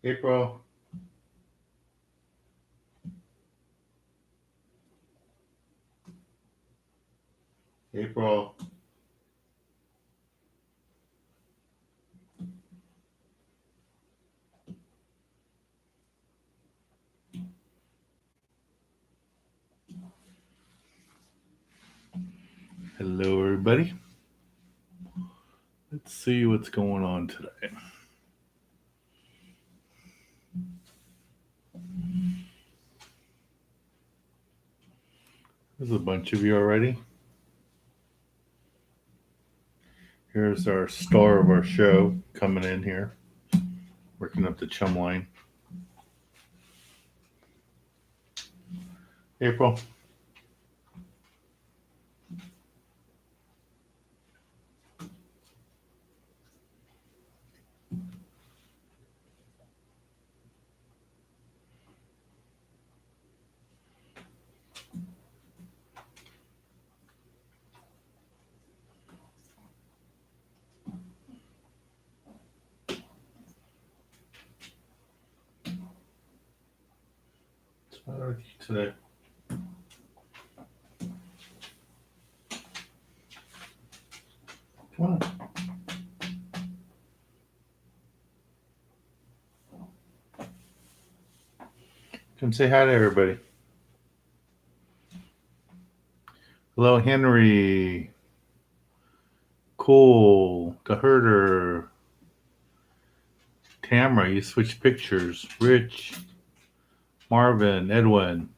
April. April. Hello, everybody. Let's see what's going on today. There's a bunch of you already. Here's our star of our show coming in here, working up the chum line. April. What's the matter with you today? Come on. Come say hi to everybody. Hello, Henry. Cole, the herder. Tamara, you switched pictures. Rich, Marvin, Edwin.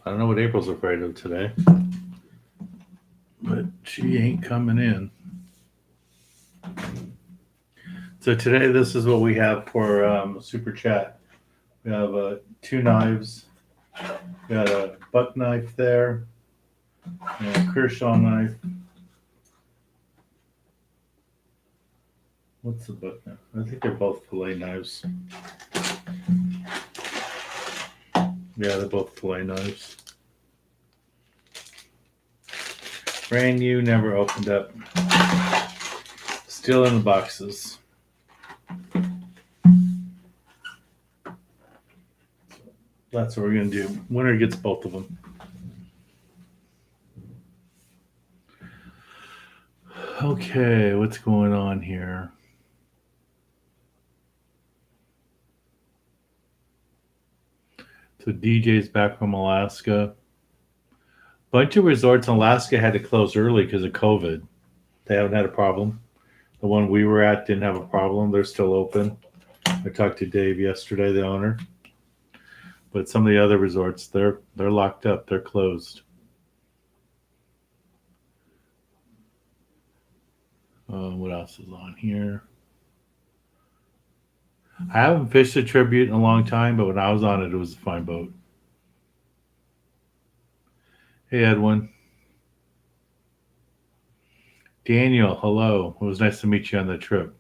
I don't know what April's afraid of today, but she ain't coming in. So today, this is what we have for Super Chat. We have 2 knives. We got a buck knife there, and a Kershaw knife. What's the buck knife? I think they're both fillet knives. Yeah, they're both fillet knives. Brand new, never opened up. Still in the boxes. That's what we're going to do. Winner gets both of them. Okay, what's going on here? So DJ's back from Alaska. Bunch of resorts in Alaska had to close early because of COVID. They haven't had a problem. The one we were at didn't have a problem. They're still open. I talked to Dave yesterday, the owner. But some of the other resorts, they're locked up. They're closed. What else is on here? I haven't fished a Tribute in a long time, but when I was on it, it was a fine boat. Hey, Edwin. Daniel, hello. It was nice to meet you on the trip.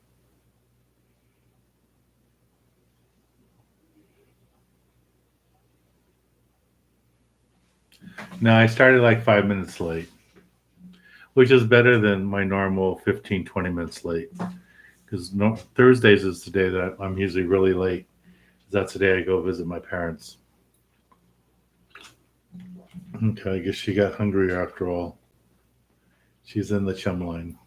No, I started like 5 minutes late, which is better than my normal 15, 20 minutes late. Because Thursdays is the day that I'm usually really late. That's the day I go visit my parents. Okay, I guess she got hungry after all. She's in the chum line.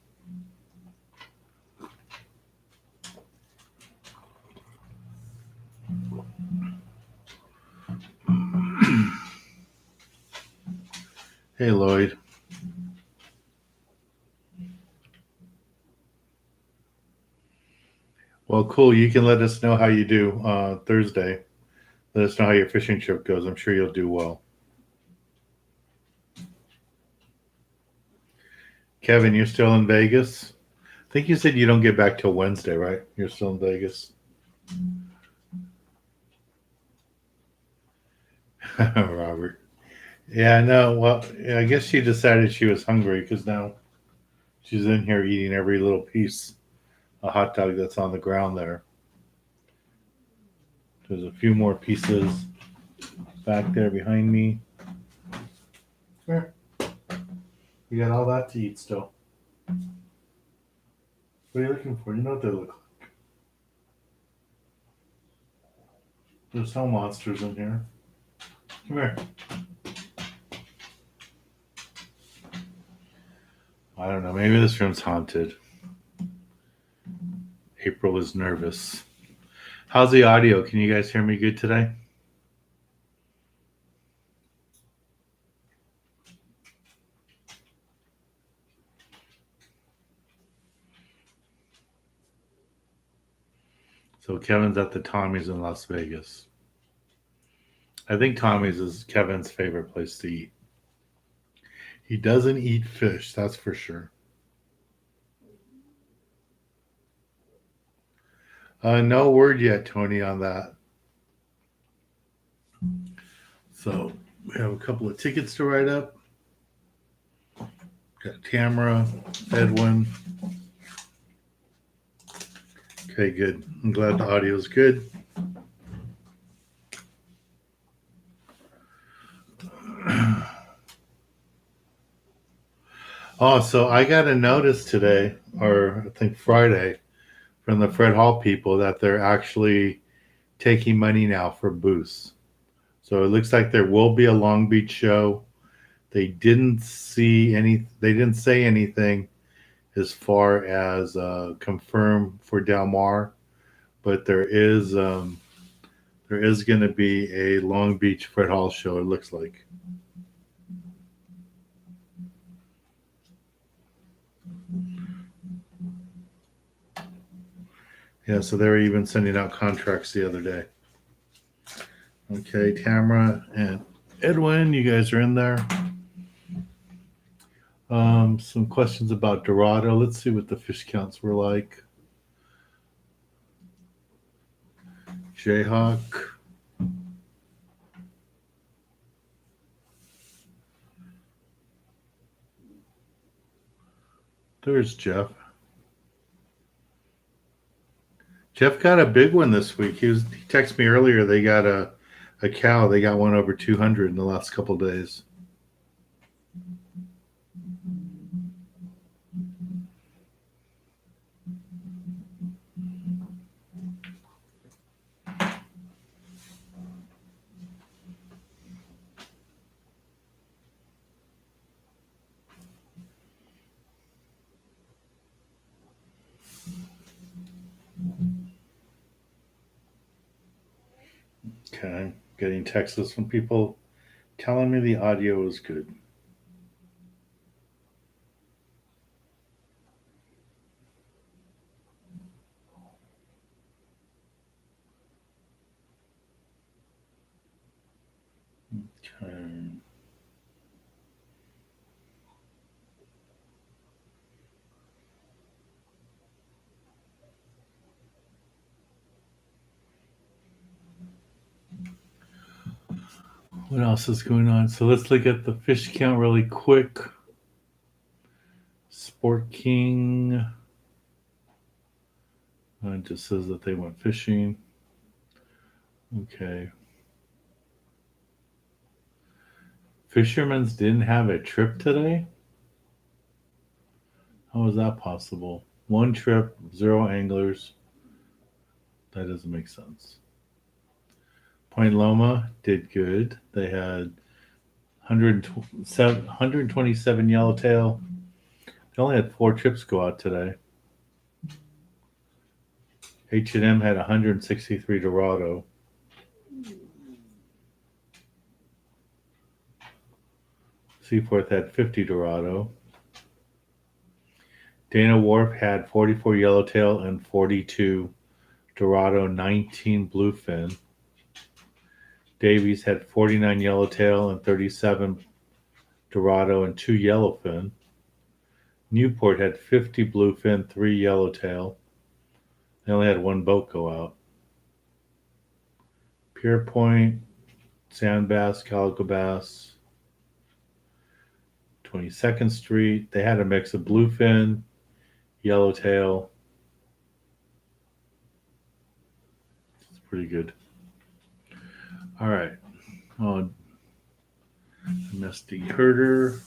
Hey, Lloyd. Well, cool. You can let us know how you do Thursday. Let us know how your fishing trip goes. I'm sure you'll do well. Kevin, you're still in Vegas? I think you said you don't get back till Wednesday, right? You're still in Vegas. Robert. Yeah, no. Well, yeah, I guess she decided she was hungry because now she's in here eating every little piece of hot dog that's on the ground there. There's a few more pieces back there behind me. Here. We got all that to eat still. What are you looking for? You know what they look like. There's no monsters in here. Come here. I don't know. Maybe this room's haunted. April is nervous. How's the audio? Can you guys hear me good today? So Kevin's at the Tommy's in Las Vegas. I think Tommy's is Kevin's favorite place to eat. He doesn't eat fish, that's for sure. No word yet, Tony, on that. So we have a couple of tickets to write up. Got Tamara, Edwin. Okay, good. I'm glad the audio is good. Oh, so I got a notice today, or I think Friday, from the Fred Hall people that they're actually taking money now for booths. So it looks like there will be a Long Beach show. They didn't say anything as far as confirm for Del Mar, but there is going to be a Long Beach Fred Hall show. It looks like. Yeah, so they were even sending out contracts the other day. Okay, Tamara and Edwin, you guys are in there. Some questions about Dorado. Let's see what the fish counts were like. Jayhawk. There's Jeff. Jeff got a big one this week. He texted me earlier. They got a cow. They got one over 200 in the last couple days. Okay, getting texts from people telling me the audio is good. Okay. What else is going on? So let's look at the fish count really quick. Sport King just says that they went fishing. Okay. Fishermen's didn't have a trip today? How is that possible? One trip, 0 anglers. That doesn't make sense. Point Loma did good. They had 127 yellowtail. They only had 4 trips go out today. H&M had 163 Dorado. Seaforth had 50 Dorado. Dana Wharf had 44 yellowtail and 42 Dorado, 19 bluefin. Davies had 49 yellowtail and 37 Dorado and 2 yellowfin. Newport had 50 bluefin, 3 yellowtail. They only had 1 boat go out. Pierpoint, sand bass, calico bass. 22nd Street, they had a mix of bluefin, yellowtail. It's pretty good. All right. MSD Herder.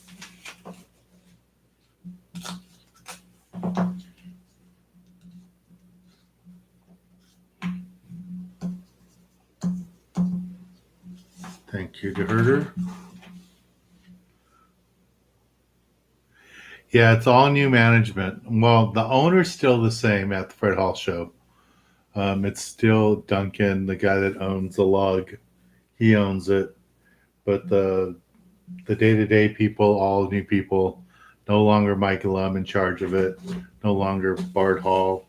Cutie herder. Yeah, it's all new management. Well, the owner's still the same at the Fred Hall show. It's still Duncan, the guy that owns the log. He owns it, but the day to day people, all new people. No longer Mike Lum in charge of it. No longer Bart Hall,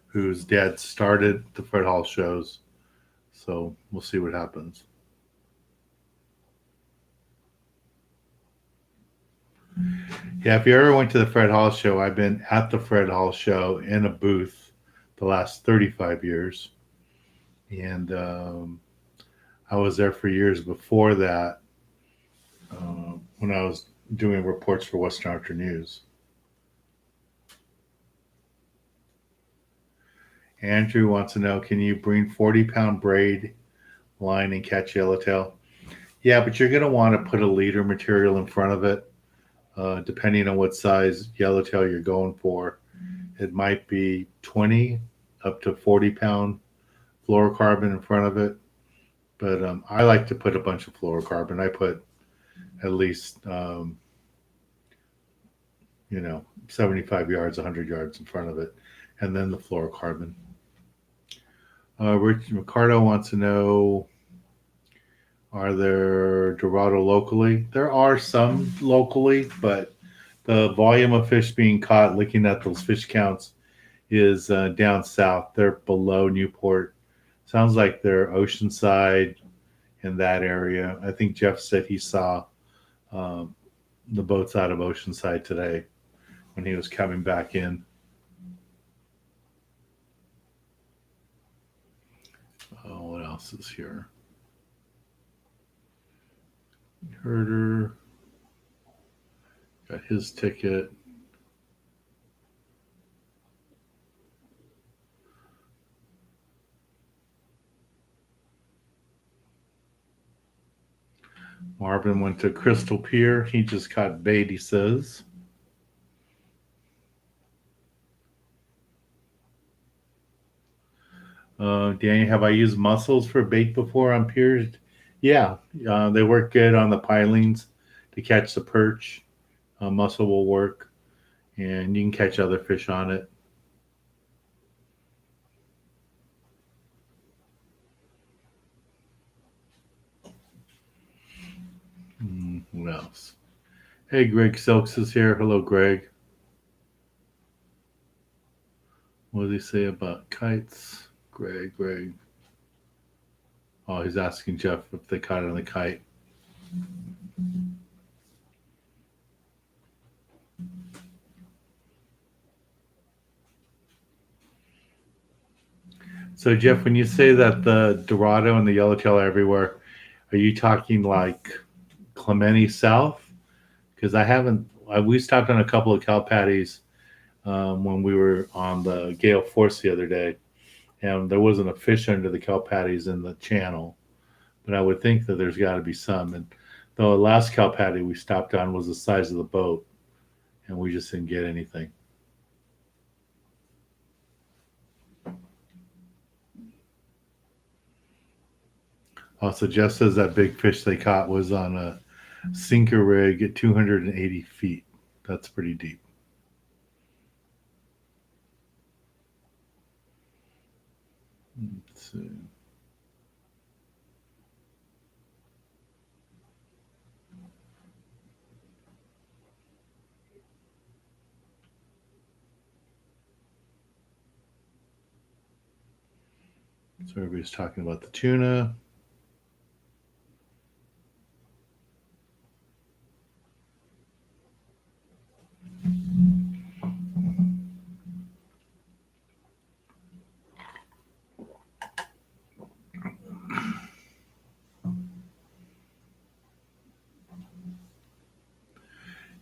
whose dad started the Fred Hall shows. So we'll see what happens. Yeah, if you ever went to the Fred Hall show, I've been at the Fred Hall show in a booth the last 35 years. And I was there for years before that when I was doing reports for Western After News. Andrew wants to know, can you bring 40-pound braid line and catch yellowtail? Yeah, but you're going to want to put a leader material in front of it, depending on what size yellowtail you're going for. It might be 20 up to 40-pound fluorocarbon in front of it. But I like to put a bunch of fluorocarbon. I put at least, 75 yards, 100 yards in front of it, and then the fluorocarbon. Rich Ricardo wants to know, are there Dorado locally? There are some locally, but the volume of fish being caught, looking at those fish counts, is down south. They're below Newport. Sounds like they're Oceanside in that area. I think Jeff said he saw the boats out of Oceanside today when he was coming back in. Oh, what else is here? Herder got his ticket. Marvin went to Crystal Pier. He just caught bait, he says. Danny, have I used mussels for bait before on piers? Yeah, they work good on the pilings to catch the perch. Mussel will work, and you can catch other fish on it. What else? Hey, Greg Silks is here. Hello, Greg. What does he say about kites? Greg. Oh, he's asking Jeff if they caught it on the kite. So, Jeff, when you say that the Dorado and the Yellowtail are everywhere, are you talking like Clemente South? Because we stopped on a couple of cow patties when we were on the Gale Force the other day, and there wasn't a fish under the cow patties in the channel. But I would think that there's got to be some. And the last cow patty we stopped on was the size of the boat, and we just didn't get anything. Also, Jeff says that big fish they caught was on a sinker rig at 280 feet. That's pretty deep. Let's see. So everybody's talking about the tuna.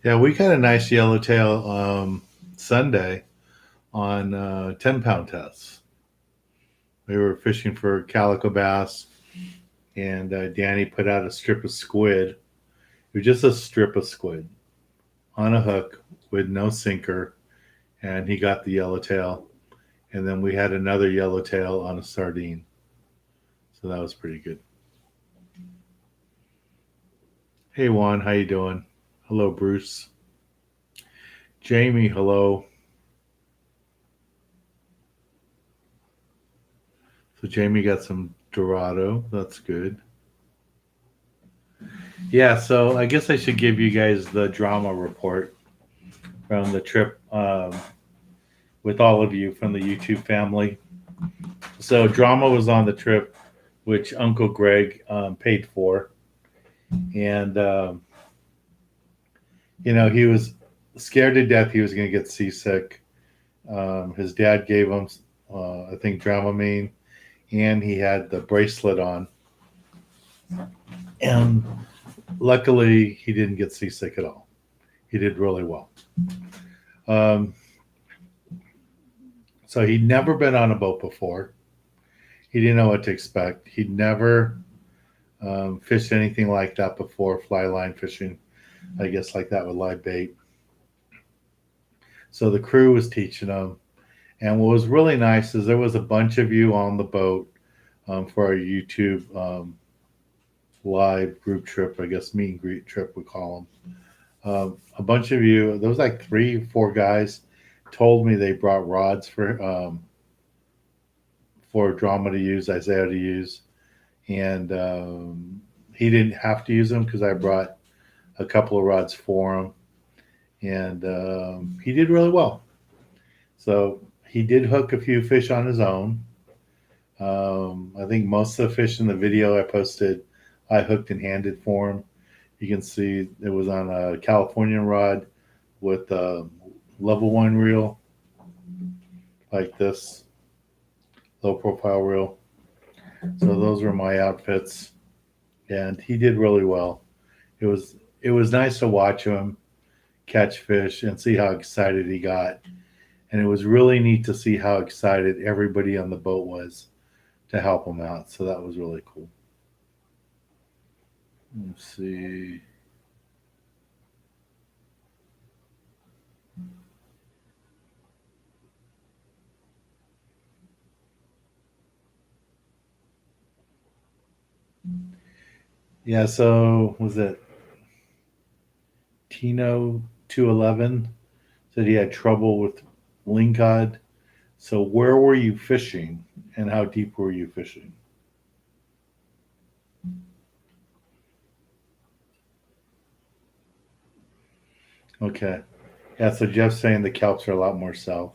Yeah, we got a nice yellowtail Sunday on 10-pound tests. We were fishing for calico bass, and Danny put out a strip of squid. It was just a strip of squid on a hook with no sinker, and he got the yellowtail. And then we had another yellowtail on a sardine. So that was pretty good. Hey Juan, how you doing? Hello, Bruce. Jamie, hello. So Jamie got some Dorado. That's good. Yeah, so I guess I should give you guys the drama report from the trip with all of you from the YouTube family. So drama was on the trip, which Uncle Greg paid for, and he was scared to death he was going to get seasick. His dad gave him, I think, Dramamine, and he had the bracelet on, and luckily he didn't get seasick at all. He did really well. Um, so he'd never been on a boat before. He didn't know what to expect. He'd never fished anything like that before, fly line fishing, I guess, like that with live bait. So the crew was teaching him. And what was really nice is there was a bunch of you on the boat for our YouTube live group trip, I guess meet and greet trip we call them. A bunch of you, there was like 3, 4 guys, told me they brought rods for drama to use, Isaiah to use, and he didn't have to use them because I brought a couple of rods for him, and he did really well. So he did hook a few fish on his own. I think most of the fish in the video I posted, I hooked and handed for him. You can see it was on a Californian rod with a level 1 reel like this, low profile reel. So those were my outfits, and he did really well. It was nice to watch him catch fish and see how excited he got, and it was really neat to see how excited everybody on the boat was to help him out. So that was really cool. Let's see. Yeah, so was it Tino 211 said he had trouble with lingcod. So where were you fishing and how deep were you fishing? Okay. Yeah, so Jeff's saying the kelps are a lot more south.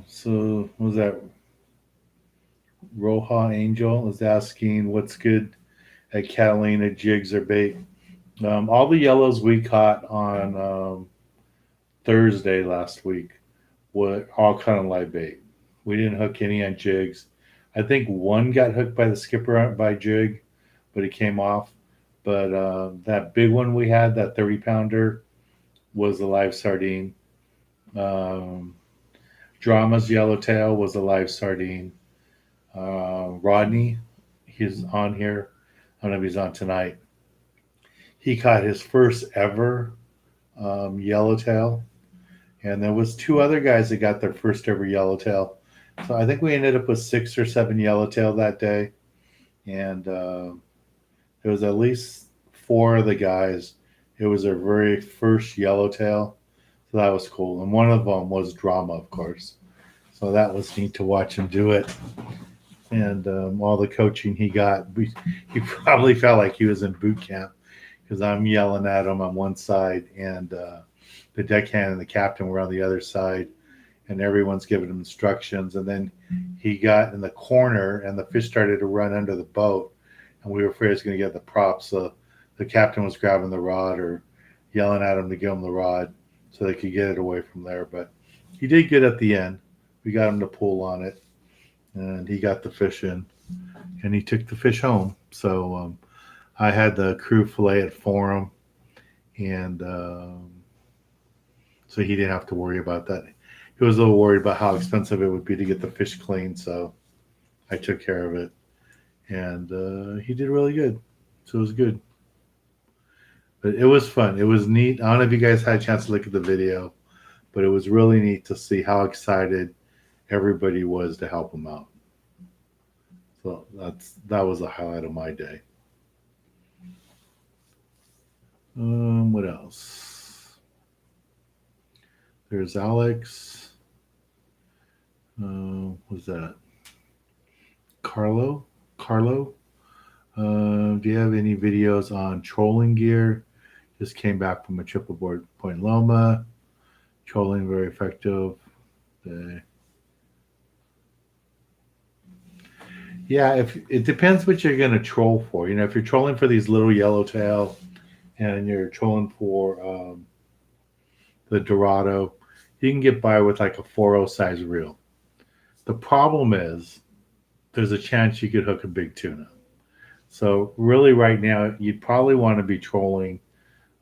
So what was that Roja Angel is asking what's good at Catalina jigs or bait. All the yellows we caught on Thursday last week were all kind of live bait. We didn't hook any on jigs. I think one got hooked by the skipper by jig, but it came off. But that big one we had, that 30-pounder, was a live sardine. Um, Drama's Yellowtail was a live sardine. Rodney, he's on here. I don't know if he's on tonight. He caught his first ever yellowtail, and there was 2 other guys that got their first ever yellowtail. So I think we ended up with 6 or 7 yellowtail that day, and there was at least 4 of the guys. It was their very first yellowtail, so that was cool. And one of them was Drama, of course. So that was neat to watch him do it. And all the coaching he got, he probably felt like he was in boot camp because I'm yelling at him on one side, and the deckhand and the captain were on the other side, and everyone's giving him instructions. And then he got in the corner, and the fish started to run under the boat, and we were afraid he was going to get the prop. So the captain was grabbing the rod or yelling at him to give him the rod so they could get it away from there. But he did good at the end. We got him to pull on it, and he got the fish in, and he took the fish home. So I had the crew fillet it for him, and so he didn't have to worry about that. He was a little worried about how expensive it would be to get the fish clean, so I took care of it, and he did really good. So it was good, but it was fun. It was neat. I don't know if you guys had a chance to look at the video, but it was really neat to see how excited everybody was to help him out. So that was the highlight of my day. What else? There's Alex. What's that? Carlo. Do you have any videos on trolling gear? Just came back from a trip aboard Point Loma. Trolling very effective. Yeah, if it depends what you're going to troll for. If you're trolling for these little yellowtail, and you're trolling for the Dorado, you can get by with like a 4.0 size reel. The problem is there's a chance you could hook a big tuna. So really, right now, you'd probably want to be trolling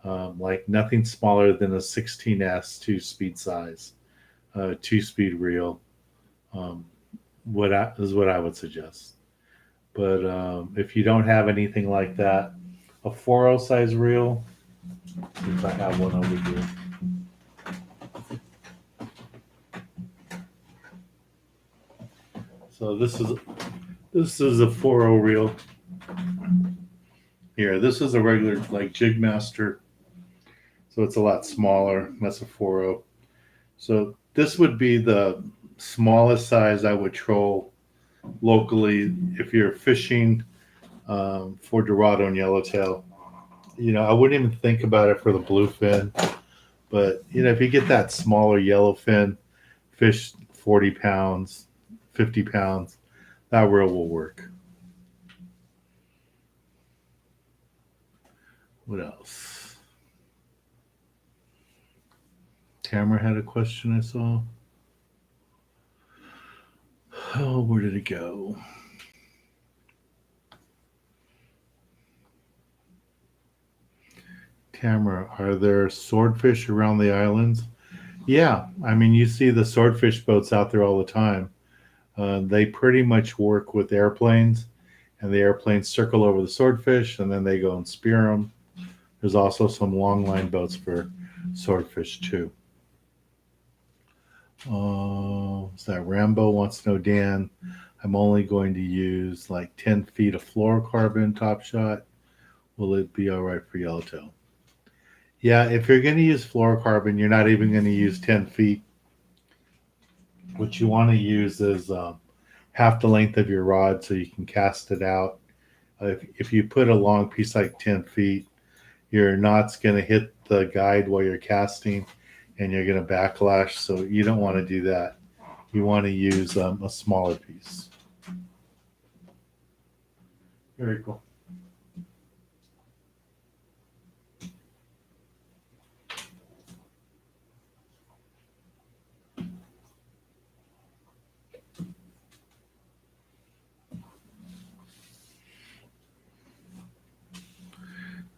like nothing smaller than a 16S 2-speed size, 2-speed reel. What I would suggest. But if you don't have anything like that, a 4.0 size reel. If I have one over here. So this is a 4.0 reel. Here, this is a regular like Jig Master. So it's a lot smaller. That's a 4.0. So this would be the smallest size I would troll locally if you're fishing for Dorado and Yellowtail. I wouldn't even think about it for the bluefin. But, if you get that smaller yellowfin, fish 40 pounds, 50 pounds, that reel will work. What else? Tamara had a question I saw. Oh, where did it go? Tamara, are there swordfish around the islands? Yeah, you see the swordfish boats out there all the time. They pretty much work with airplanes, and the airplanes circle over the swordfish, and then they go and spear them. There's also some long line boats for swordfish too. Is that Rambo wants to know, Dan? I'm only going to use like 10 feet of fluorocarbon top shot. Will it be all right for yellowtail? Yeah, if you're going to use fluorocarbon, you're not even going to use 10 feet. What you want to use is half the length of your rod so you can cast it out. If you put a long piece like 10 feet, your knot's going to hit the guide while you're casting, and you're going to backlash. So you don't want to do that. You want to use a smaller piece. Very cool.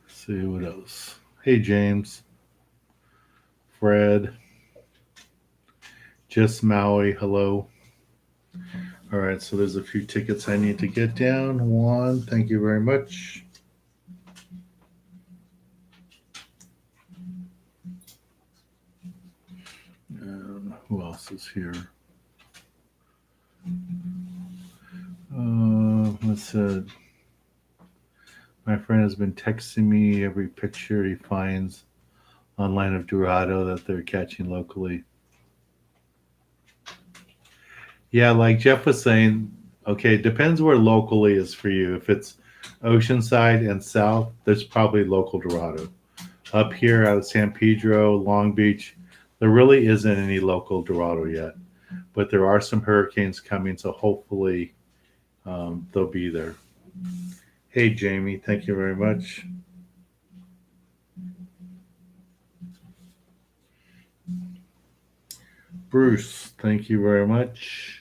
See what else. Hey, James. Fred. Just Maui. Hello. All right, so there's a few tickets I need to get down. One, thank you very much. And who else is here? Let's see. My friend has been texting me every picture he finds online of Dorado that they're catching locally. Yeah, like Jeff was saying, okay, it depends where locally is for you. If it's Oceanside and south, there's probably local Dorado. Up here out of San Pedro, Long Beach, there really isn't any local Dorado yet. But there are some hurricanes coming, so hopefully they'll be there. Hey, Jamie, thank you very much. Bruce, thank you very much.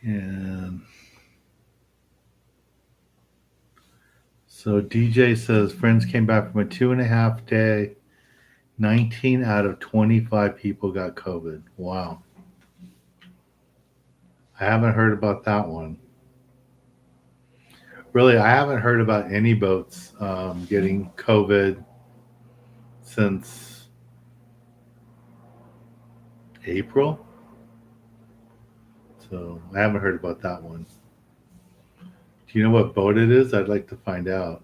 And so DJ says friends came back from a 2.5 day 19 out of 25 people got COVID. Wow. I haven't heard about that one. Really, I haven't heard about any boats getting COVID since April. So I haven't heard about that one. Do you know what boat it is? I'd like to find out.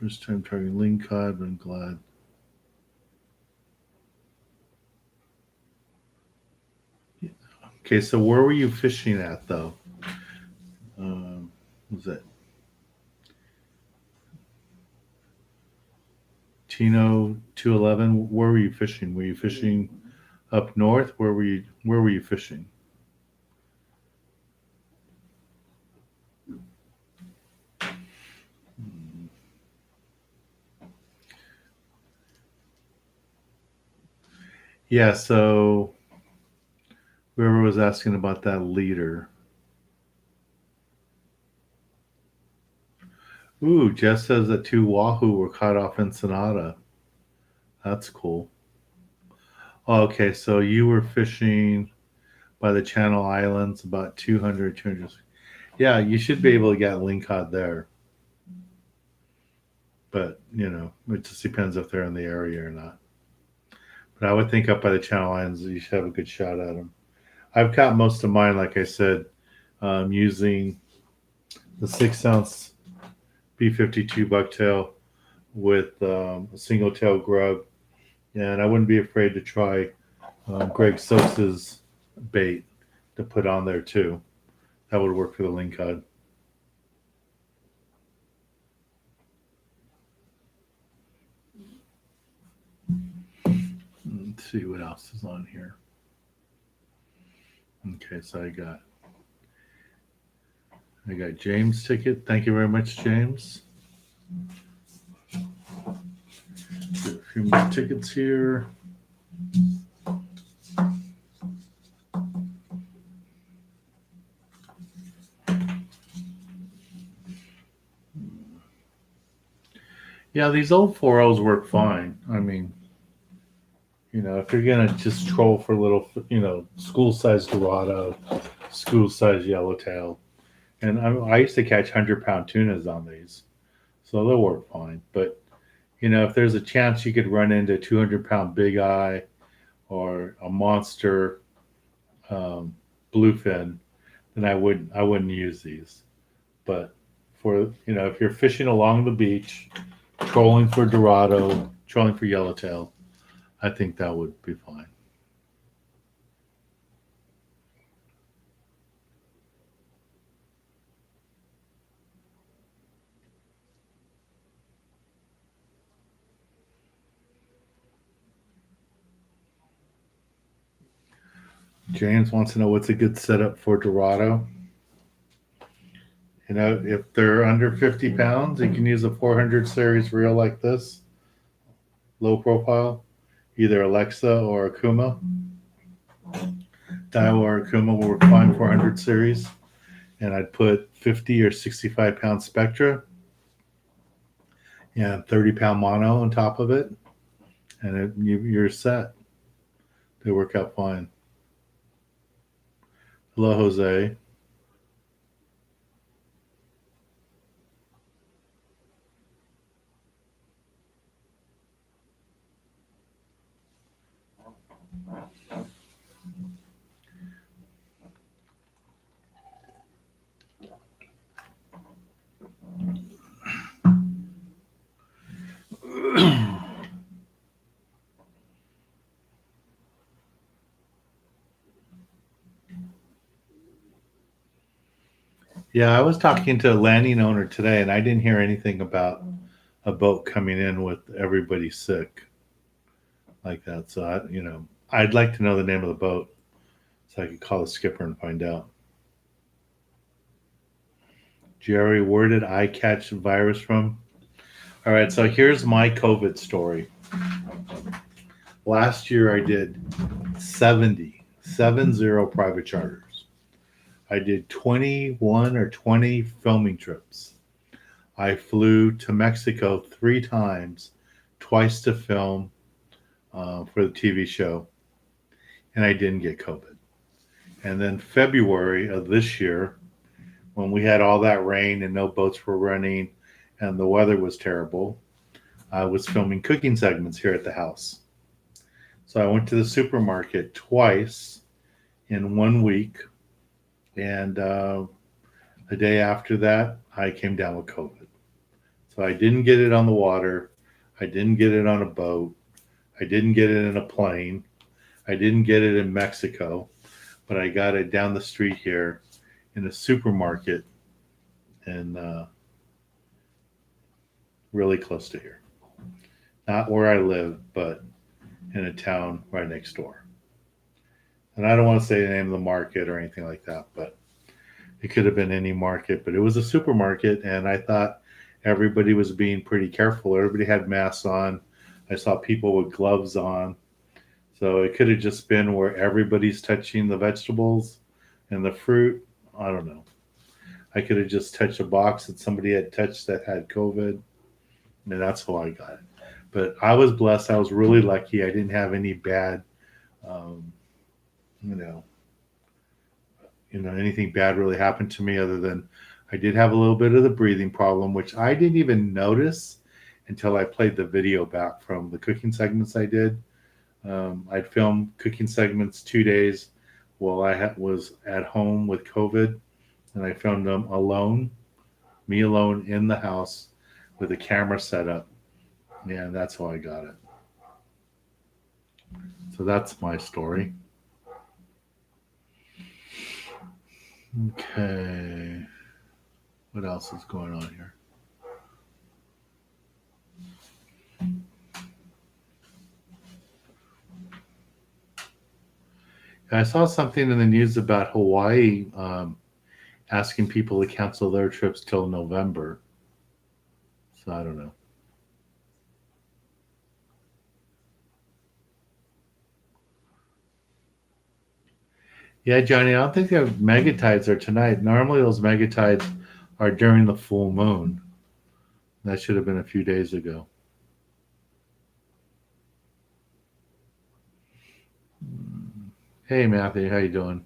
First time trying lingcod, but I'm glad. Okay, so where were you fishing at though? Was it Tino 211? Where were you fishing? Were you fishing up north? Where were you fishing? Yeah, so whoever was asking about that leader. Ooh, Jess says that two wahoo were caught off Ensenada. That's cool. Oh, okay, so you were fishing by the Channel Islands, about 200, 200. Yeah, you should be able to get lingcod there. But, it just depends if they're in the area or not. But I would think up by the Channel Islands, you should have a good shot at them. I've caught most of mine, like I said, using the 6-ounce B52 bucktail with a single tail grub. And I wouldn't be afraid to try Greg Sosa's bait to put on there too. That would work for the lingcod. Let's see what else is on here. Okay, so I got James' ticket. Thank you very much, James. Get a few more tickets here. Yeah, these old 4.0s work fine. I mean, if you're gonna just troll for little, school-sized Dorado, school-sized Yellowtail, and I used to catch 100-pound tunas on these, so they'll work fine. But if there's a chance you could run into a 200-pound big eye or a monster bluefin, then I wouldn't use these. But for if you're fishing along the beach, trolling for Dorado, trolling for Yellowtail, I think that would be fine. James wants to know what's a good setup for Dorado. If they're under 50 pounds, you can use a 400 series reel like this, low profile, either Alexa or Akuma. Daiwa or Akuma will work fine 400 series. And I'd put 50 or 65 pound Spectra and 30-pound mono on top of it, and you're set. They work out fine. Hello, Jose. Yeah, I was talking to a landing owner today, and I didn't hear anything about a boat coming in with everybody sick like that. So I'd like to know the name of the boat so I could call the skipper and find out. Jerry, where did I catch the virus from? All right, so here's my COVID story. Last year I did 70 private charters. I did 21 or 20 filming trips. I flew to Mexico 3 times, twice to film for the TV show, and I didn't get COVID. And then February of this year, when we had all that rain and no boats were running and the weather was terrible, I was filming cooking segments here at the house. So I went to the supermarket twice in 1 week, and the day after that, I came down with COVID. So I didn't get it on the water. I didn't get it on a boat. I didn't get it in a plane. I didn't get it in Mexico, but I got it down the street here in a supermarket and really close to here. Not where I live, but in a town right next door. And I don't want to say the name of the market or anything like that, but it could have been any market, but it was a supermarket, and I thought everybody was being pretty careful. Everybody had masks on. I saw people with gloves on. So it could have just been where everybody's touching the vegetables and the fruit. I don't know. I could have just touched a box that somebody had touched that had COVID, and that's how I got it. But I was blessed. I was really lucky. I didn't have any bad, um, you know, anything bad really happened to me other than I did have a little bit of the breathing problem, which I didn't even notice until I played the video back from the cooking segments I did. I'd filmed cooking segments 2 days while I was at home with COVID, and I filmed them alone, me alone in the house with a camera set up, and that's how I got it. So that's my story. Okay. What else is going on here? I saw something in the news about Hawaii asking people to cancel their trips till November. So I don't know. Yeah, Johnny, I don't think the megatides are tonight. Normally, those megatides are during the full moon. That should have been a few days ago. Hey, Matthew, how you doing?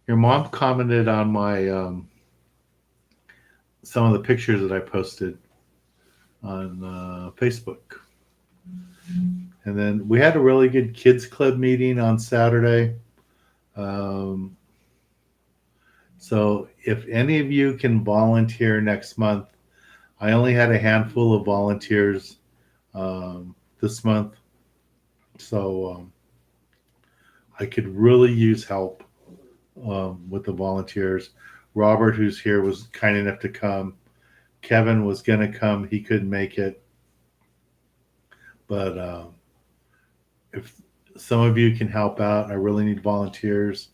Your mom commented on my some of the pictures that I posted on Facebook. And then we had a really good kids club meeting on Saturday. Um, so if any of you can volunteer next month, I only had a handful of volunteers this month. So I could really use help with the volunteers. Robert, who's here, was kind enough to come. Kevin was going to come. He couldn't make it. But if some of you can help out, I really need volunteers.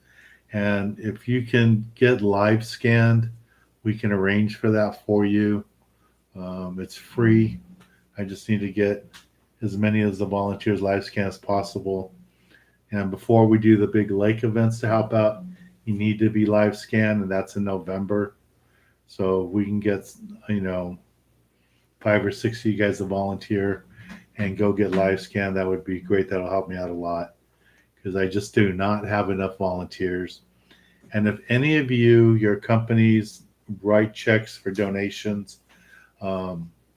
And if you can get live scanned, we can arrange for that for you. It's free. I just need to get as many of the volunteers live scan as possible. And before we do the big lake events to help out, you need to be live scanned, and that's in November. So we can get, 5 or 6 of you guys to volunteer and go get live scan. That would be great. That'll help me out a lot because I just do not have enough volunteers. And if any of you, your companies write checks for donations,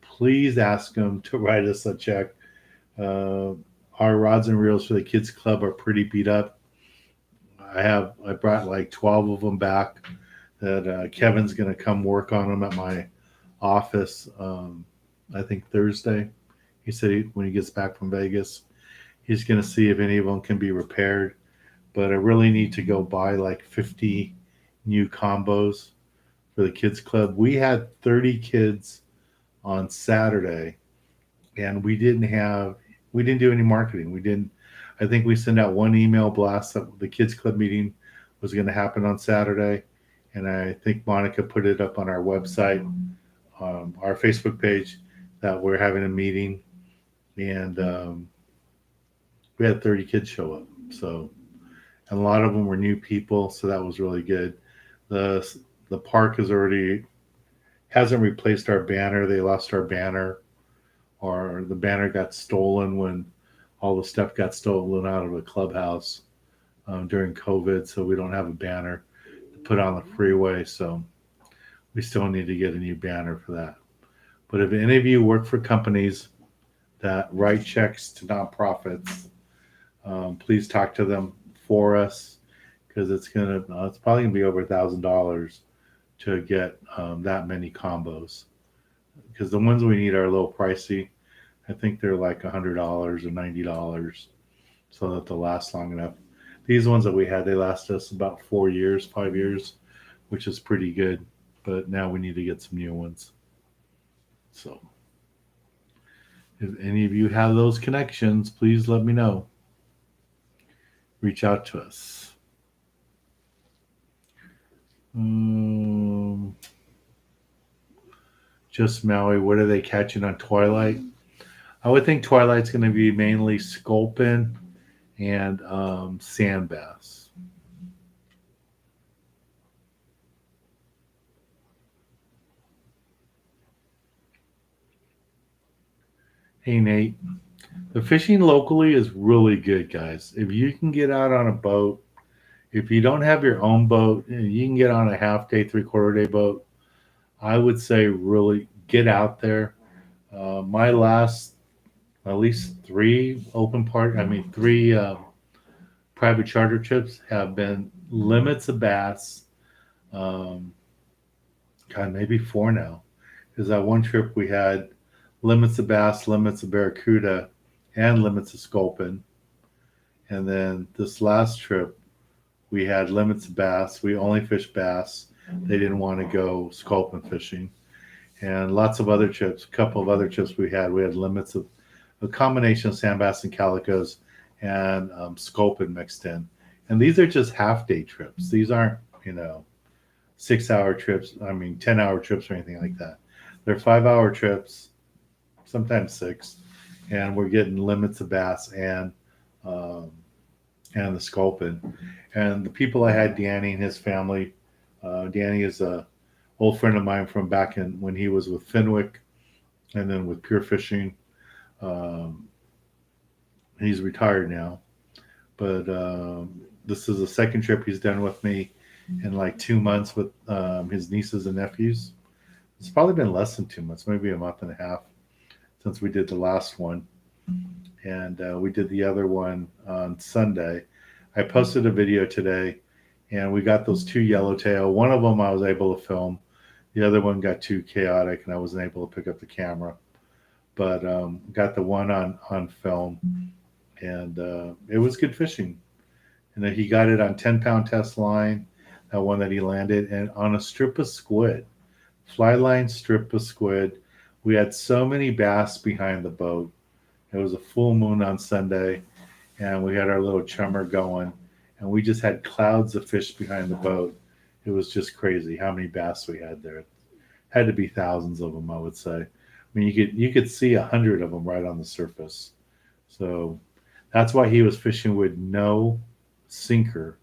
please ask them to write us a check. Our rods and reels for the kids club are pretty beat up. I brought like 12 of them back that Kevin's going to come work on them at my office. I think Thursday. He said when he gets back from Vegas, he's going to see if any of them can be repaired. But I really need to go buy like 50 new combos for the kids club. We had 30 kids on Saturday, and we didn't do any marketing. I think we sent out one email blast that the kids club meeting was going to happen on Saturday. And I think Monica put it up on our website, our Facebook page, that we're having a meeting. And we had 30 kids show up. So and a lot of them were new people, so that was really good. The the park has already hasn't replaced our banner. They lost our banner, or the banner got stolen when all the stuff got stolen out of the clubhouse during COVID. So we don't have a banner to put on the freeway. So we still need to get a new banner for that. But if any of you work for companies that write checks to nonprofits, please talk to them for us, because it's probably gonna be over $1,000 to get that many combos, because the ones we need are a little pricey. I think they're like $100 or $90, so that they'll last long enough. These ones that we had, they last us about 4 years, 5 years, which is pretty good. But now we need to get some new ones. So if any of you have those connections, please let me know. Reach out to us. Just Maui, what are they catching on Twilight? I would think Twilight's going to be mainly sculpin and sand bass. Hey, Nate. The fishing locally is really good, guys. If you can get out on a boat, if you don't have your own boat, you can get on a half day, 3/4 day boat. I would say really get out there. My last at least three private charter trips have been limits of bass. Um, God, maybe four now. Because that one trip we had limits of bass, limits of barracuda, and limits of sculpin. And then this last trip, we had limits of bass. We only fished bass. They didn't want to go sculpin fishing. And lots of other trips, a couple of other trips we had limits of a combination of sand bass and calicos and sculpin mixed in. And these are just half day trips. These aren't, 6 hour trips. 10-hour trips or anything like that. They're 5-hour trips, sometimes six. And we're getting limits of bass and the sculpin. And the people I had, Danny and his family. Danny is a old friend of mine from back in when he was with Fenwick, and then with Pure Fishing. He's retired now, but this is the second trip he's done with me in like 2 months with his nieces and nephews. It's probably been less than 2 months, maybe a month and a half since we did the last one. And we did the other one on Sunday. I posted a video today, and we got those two yellowtail. One of them I was able to film. The other one got too chaotic, and I wasn't able to pick up the camera. But got the one on film, and it was good fishing. And then he got it on 10-pound test line, that one that he landed, and on a strip of squid, fly line strip of squid. We had so many bass behind the boat. It was a full moon on Sunday, and we had our little chummer going, and we just had clouds of fish behind the boat. It was just crazy how many bass we had there. It had to be thousands of them, I would say. You could see 100 of them right on the surface. So that's why he was fishing with no sinker.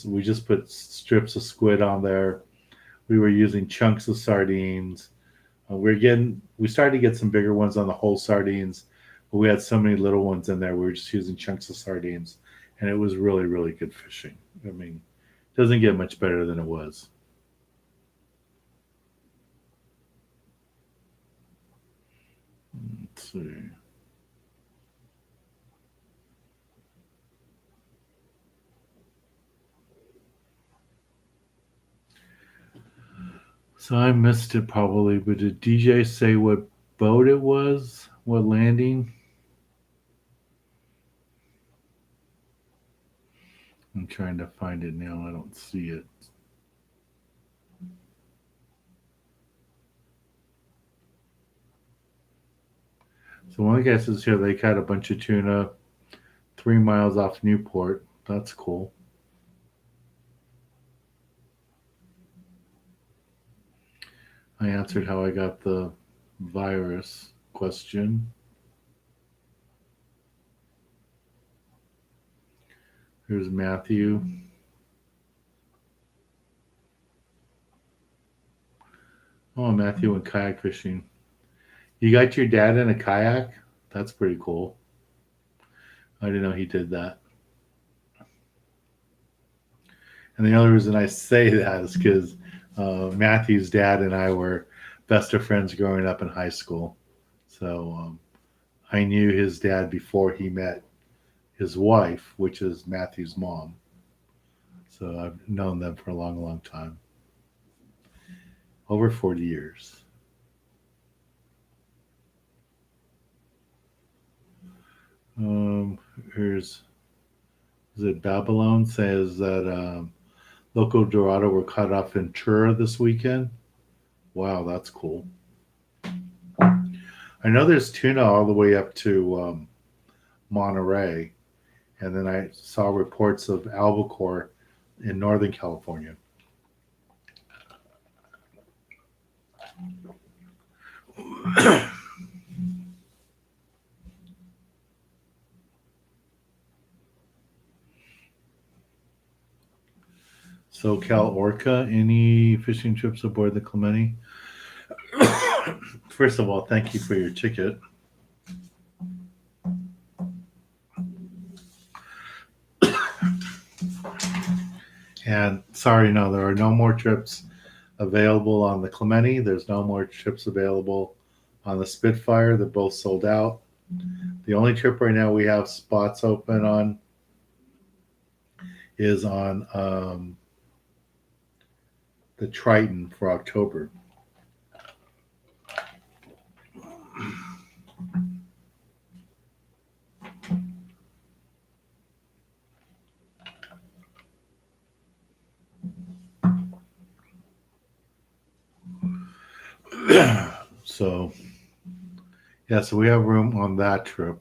We just put strips of squid on there. We were using chunks of sardines. We started to get some bigger ones on the whole sardines, but we had so many little ones in there. We were just using chunks of sardines, and it was really, really good fishing. It doesn't get much better than it was. Let's see. So I missed it probably, but did DJ say what boat it was? What landing? I'm trying to find it now. I don't see it. So one guy says here they caught a bunch of tuna 3 miles off Newport. That's cool. I answered how I got the virus question. Here's Matthew. Oh, Matthew went kayak fishing. You got your dad in a kayak? That's pretty cool. I didn't know he did that. And the only reason I say that is because Matthew's dad and I were best of friends growing up in high school. So I knew his dad before he met his wife, which is Matthew's mom. So I've known them for a long, long time. Over 40 years. Here's, is it Babylon says that local Dorado were caught off in Ventura this weekend. Wow, that's cool. I know there's tuna all the way up to Monterey, and then I saw reports of albacore in Northern California. SoCal Orca, any fishing trips aboard the Clemente? First of all, thank you for your ticket. And sorry, no, there are no more trips available on the Clemente. There's no more trips available on the Spitfire. They're both sold out. The only trip right now we have spots open on is on the Triton for October. So, yeah, so we have room on that trip.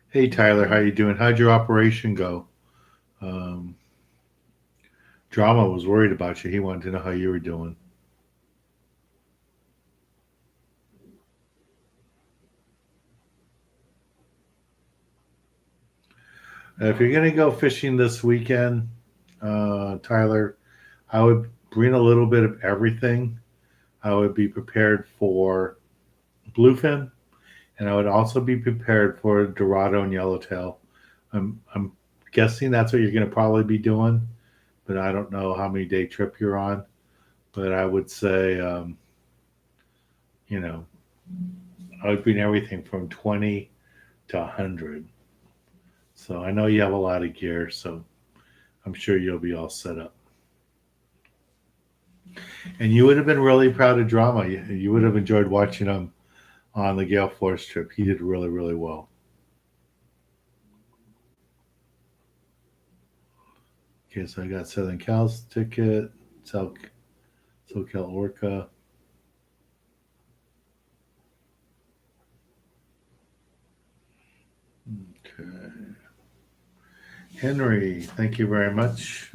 Hey, Tyler, how you doing? How'd your operation go? Drama was worried about you. He wanted to know how you were doing. If you're going to go fishing this weekend, Tyler, I would bring a little bit of everything. I would be prepared for bluefin, and I would also be prepared for Dorado and Yellowtail. I'm guessing that's what you're going to probably be doing, but I don't know how many day trip you're on. But I would say, you know, I would bring everything from 20 to 100. So I know you have a lot of gear, so I'm sure you'll be all set up. And you would have been really proud of Drama. You would have enjoyed watching him on the Gale Force trip. He did really, really well. Okay, so I got Southern Cal's ticket, SoCal Orca. Okay. Henry, thank you very much.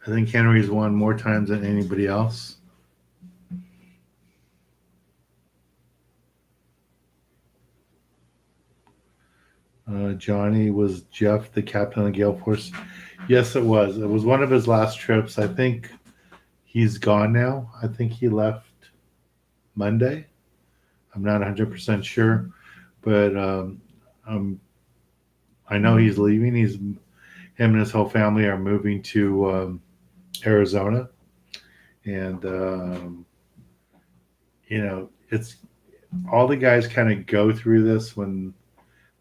I think Henry's won more times than anybody else. Johnny, was Jeff the captain of the Gale Force? Yes, it was. It was one of his last trips. I think he's gone now. I think he left Monday. I'm not 100% sure, but I know he's leaving. Him and his whole family are moving to Arizona, and it's all the guys kind of go through this when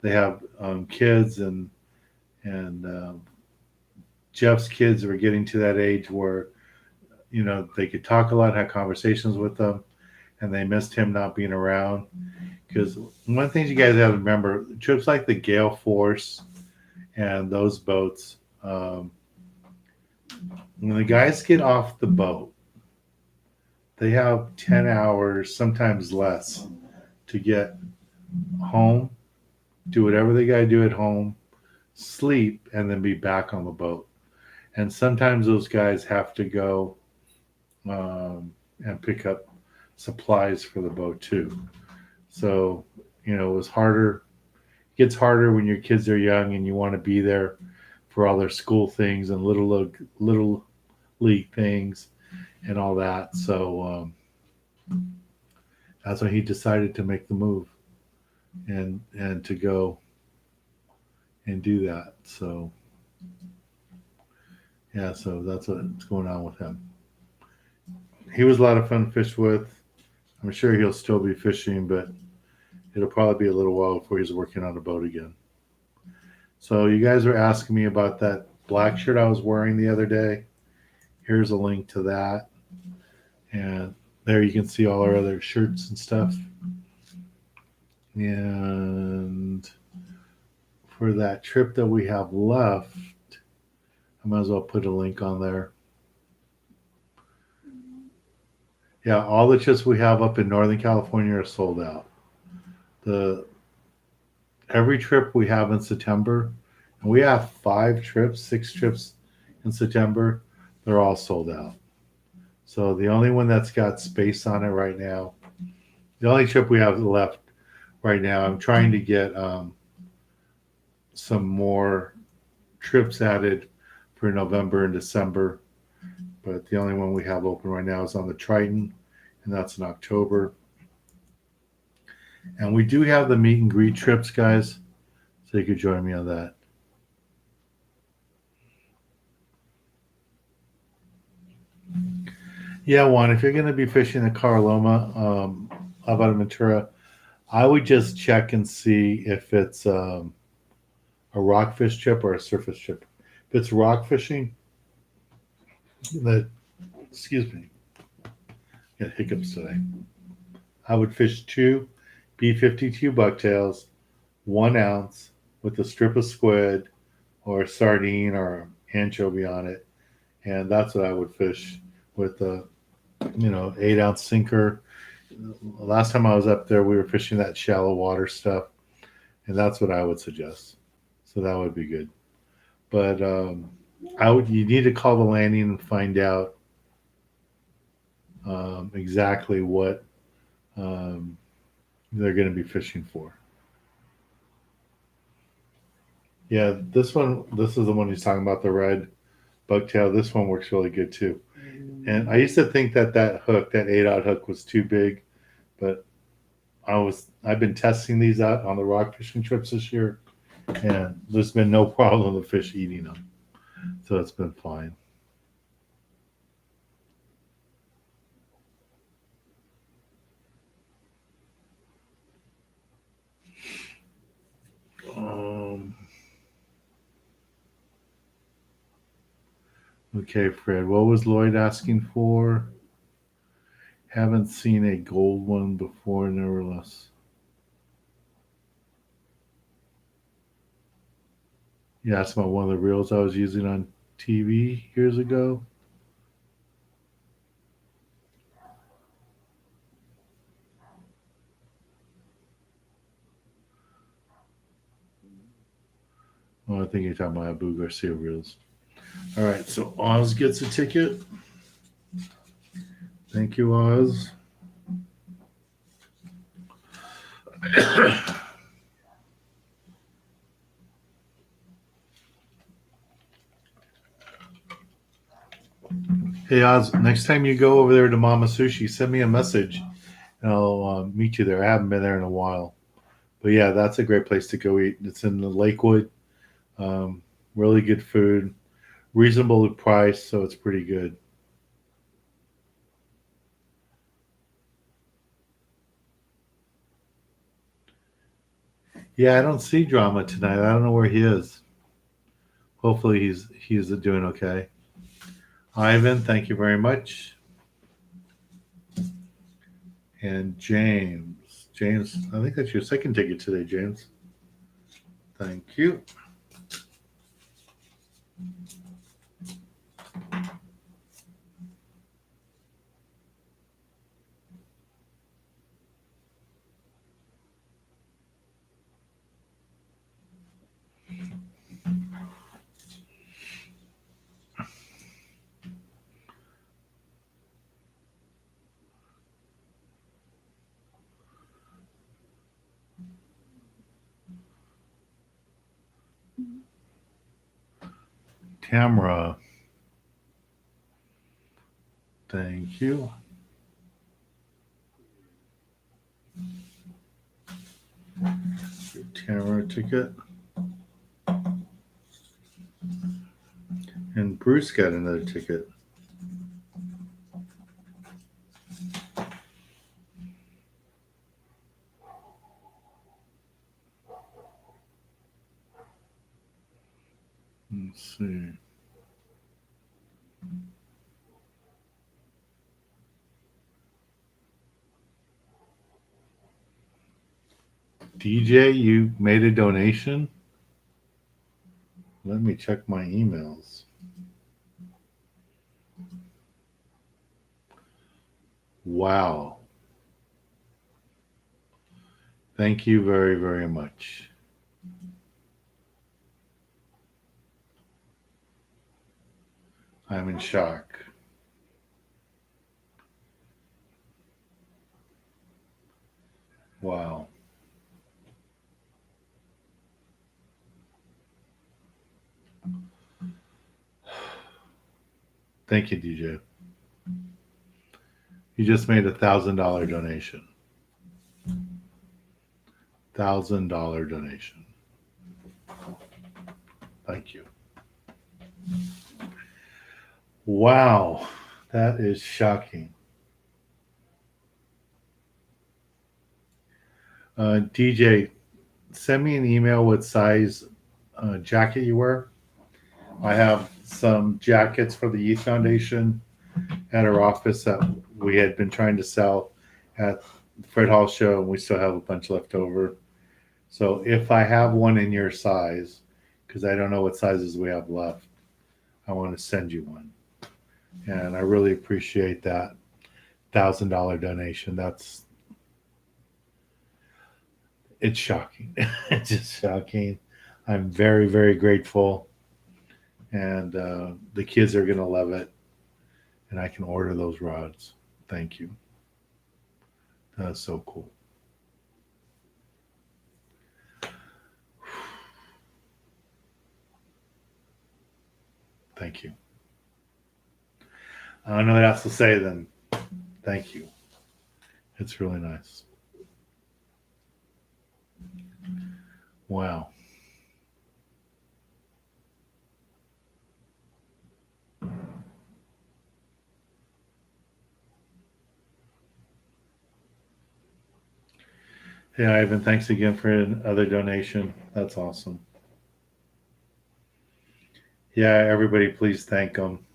they have kids, and Jeff's kids were getting to that age where they could talk a lot, have conversations with them, and they missed him not being around. Because one of the things you guys have to remember, trips like the Gale Force and those boats, when the guys get off the boat, they have 10 hours, sometimes less, to get home, do whatever they got to do at home, sleep, and then be back on the boat. And sometimes those guys have to go and pick up supplies for the boat too. So, it was harder gets harder when your kids are young and you want to be there for all their school things and little league things and all that. So that's when he decided to make the move and to go and do that. So yeah, so that's what's going on with him. He was a lot of fun to fish with. I'm sure he'll still be fishing, but it'll probably be a little while before he's working on a boat again. So you guys are asking me about that black shirt I was wearing the other day. Here's a link to that. And there you can see all our other shirts and stuff. And for that trip that we have left, I might as well put a link on there. Yeah, all the trips we have up in Northern California are sold out. Every trip we have in September, and we have 6 trips in September, they're all sold out. So the only one that's got space on it right now, the only trip we have left right now, I'm trying to get some more trips added for November and December. But the only one we have open right now is on the Triton, and that's in October. And we do have the meet and greet trips, guys, so you could join me on that. Yeah, Juan, if you're going to be fishing the Carloma, Ventura, I would just check and see if it's a rockfish trip or a surface trip. If it's rock fishing, excuse me, got hiccups today. I would fish 2 B52 bucktails, 1 ounce with a strip of squid or a sardine or anchovy on it, and that's what I would fish with a 8-ounce sinker. Last time I was up there, we were fishing that shallow water stuff, and that's what I would suggest. So that would be good. But you need to call the landing and find out exactly what they're going to be fishing for. Yeah, this is the one he's talking about, the red bucktail. This one works really good too. And I used to think that hook, that 8-aught hook, was too big, but I've been testing these out on the rock fishing trips this year, and there's been no problem with fish eating them. So it's been fine. Okay, Fred, what was Lloyd asking for? Haven't seen a gold one before, nevertheless. You asked about one of the reels I was using on TV years ago. Oh, I think you're talking about Abu Garcia reels. All right, so Oz gets a ticket. Thank you, Oz. Hey, Oz, next time you go over there to Mama Sushi, send me a message and I'll meet you there. I haven't been there in a while. But yeah, that's a great place to go eat. It's in the Lakewood. Really good food, reasonable price, so it's pretty good. Yeah, I don't see Drama tonight. I don't know where he is. Hopefully he's doing okay. Ivan, thank you very much. And James, I think that's your second ticket today, James. Thank you. Tamara. Thank you. Your Tamara ticket. And Bruce got another ticket. Let's see. DJ, you made a donation? Let me check my emails. Wow. Thank you very, very much. I'm in shock. Wow. Thank you, DJ. You just made $1,000 donation. $1,000 donation. Thank you. Wow, that is shocking. DJ, send me an email what size jacket you wear. I have some jackets for the Youth Foundation at our office that we had been trying to sell at the Fred Hall show, and we still have a bunch left over. So if I have one in your size, because I don't know what sizes we have left, I want to send you one. And I really appreciate that $1,000 donation. It's shocking. It's just shocking. I'm very, very grateful. And the kids are going to love it. And I can order those rods. Thank you. That's so cool. Thank you. I don't know what else to say then. Thank you. It's really nice. Wow. Hey, Ivan, thanks again for another donation. That's awesome. Yeah, everybody, please thank them.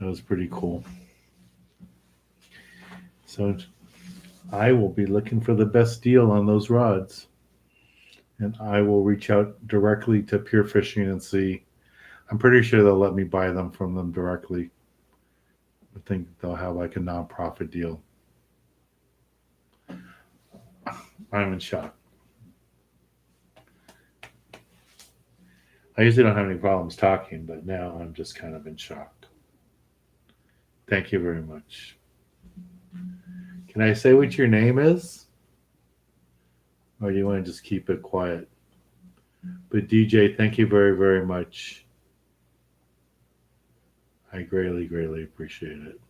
That was pretty cool. So I will be looking for the best deal on those rods. And I will reach out directly to Pure Fishing and see. I'm pretty sure they'll let me buy them from them directly. I think they'll have like a nonprofit deal. I'm in shock. I usually don't have any problems talking, but now I'm just kind of in shock. Thank you very much. Can I say what your name is? Or do you want to just keep it quiet? But DJ, thank you very, very much. I greatly, greatly appreciate it.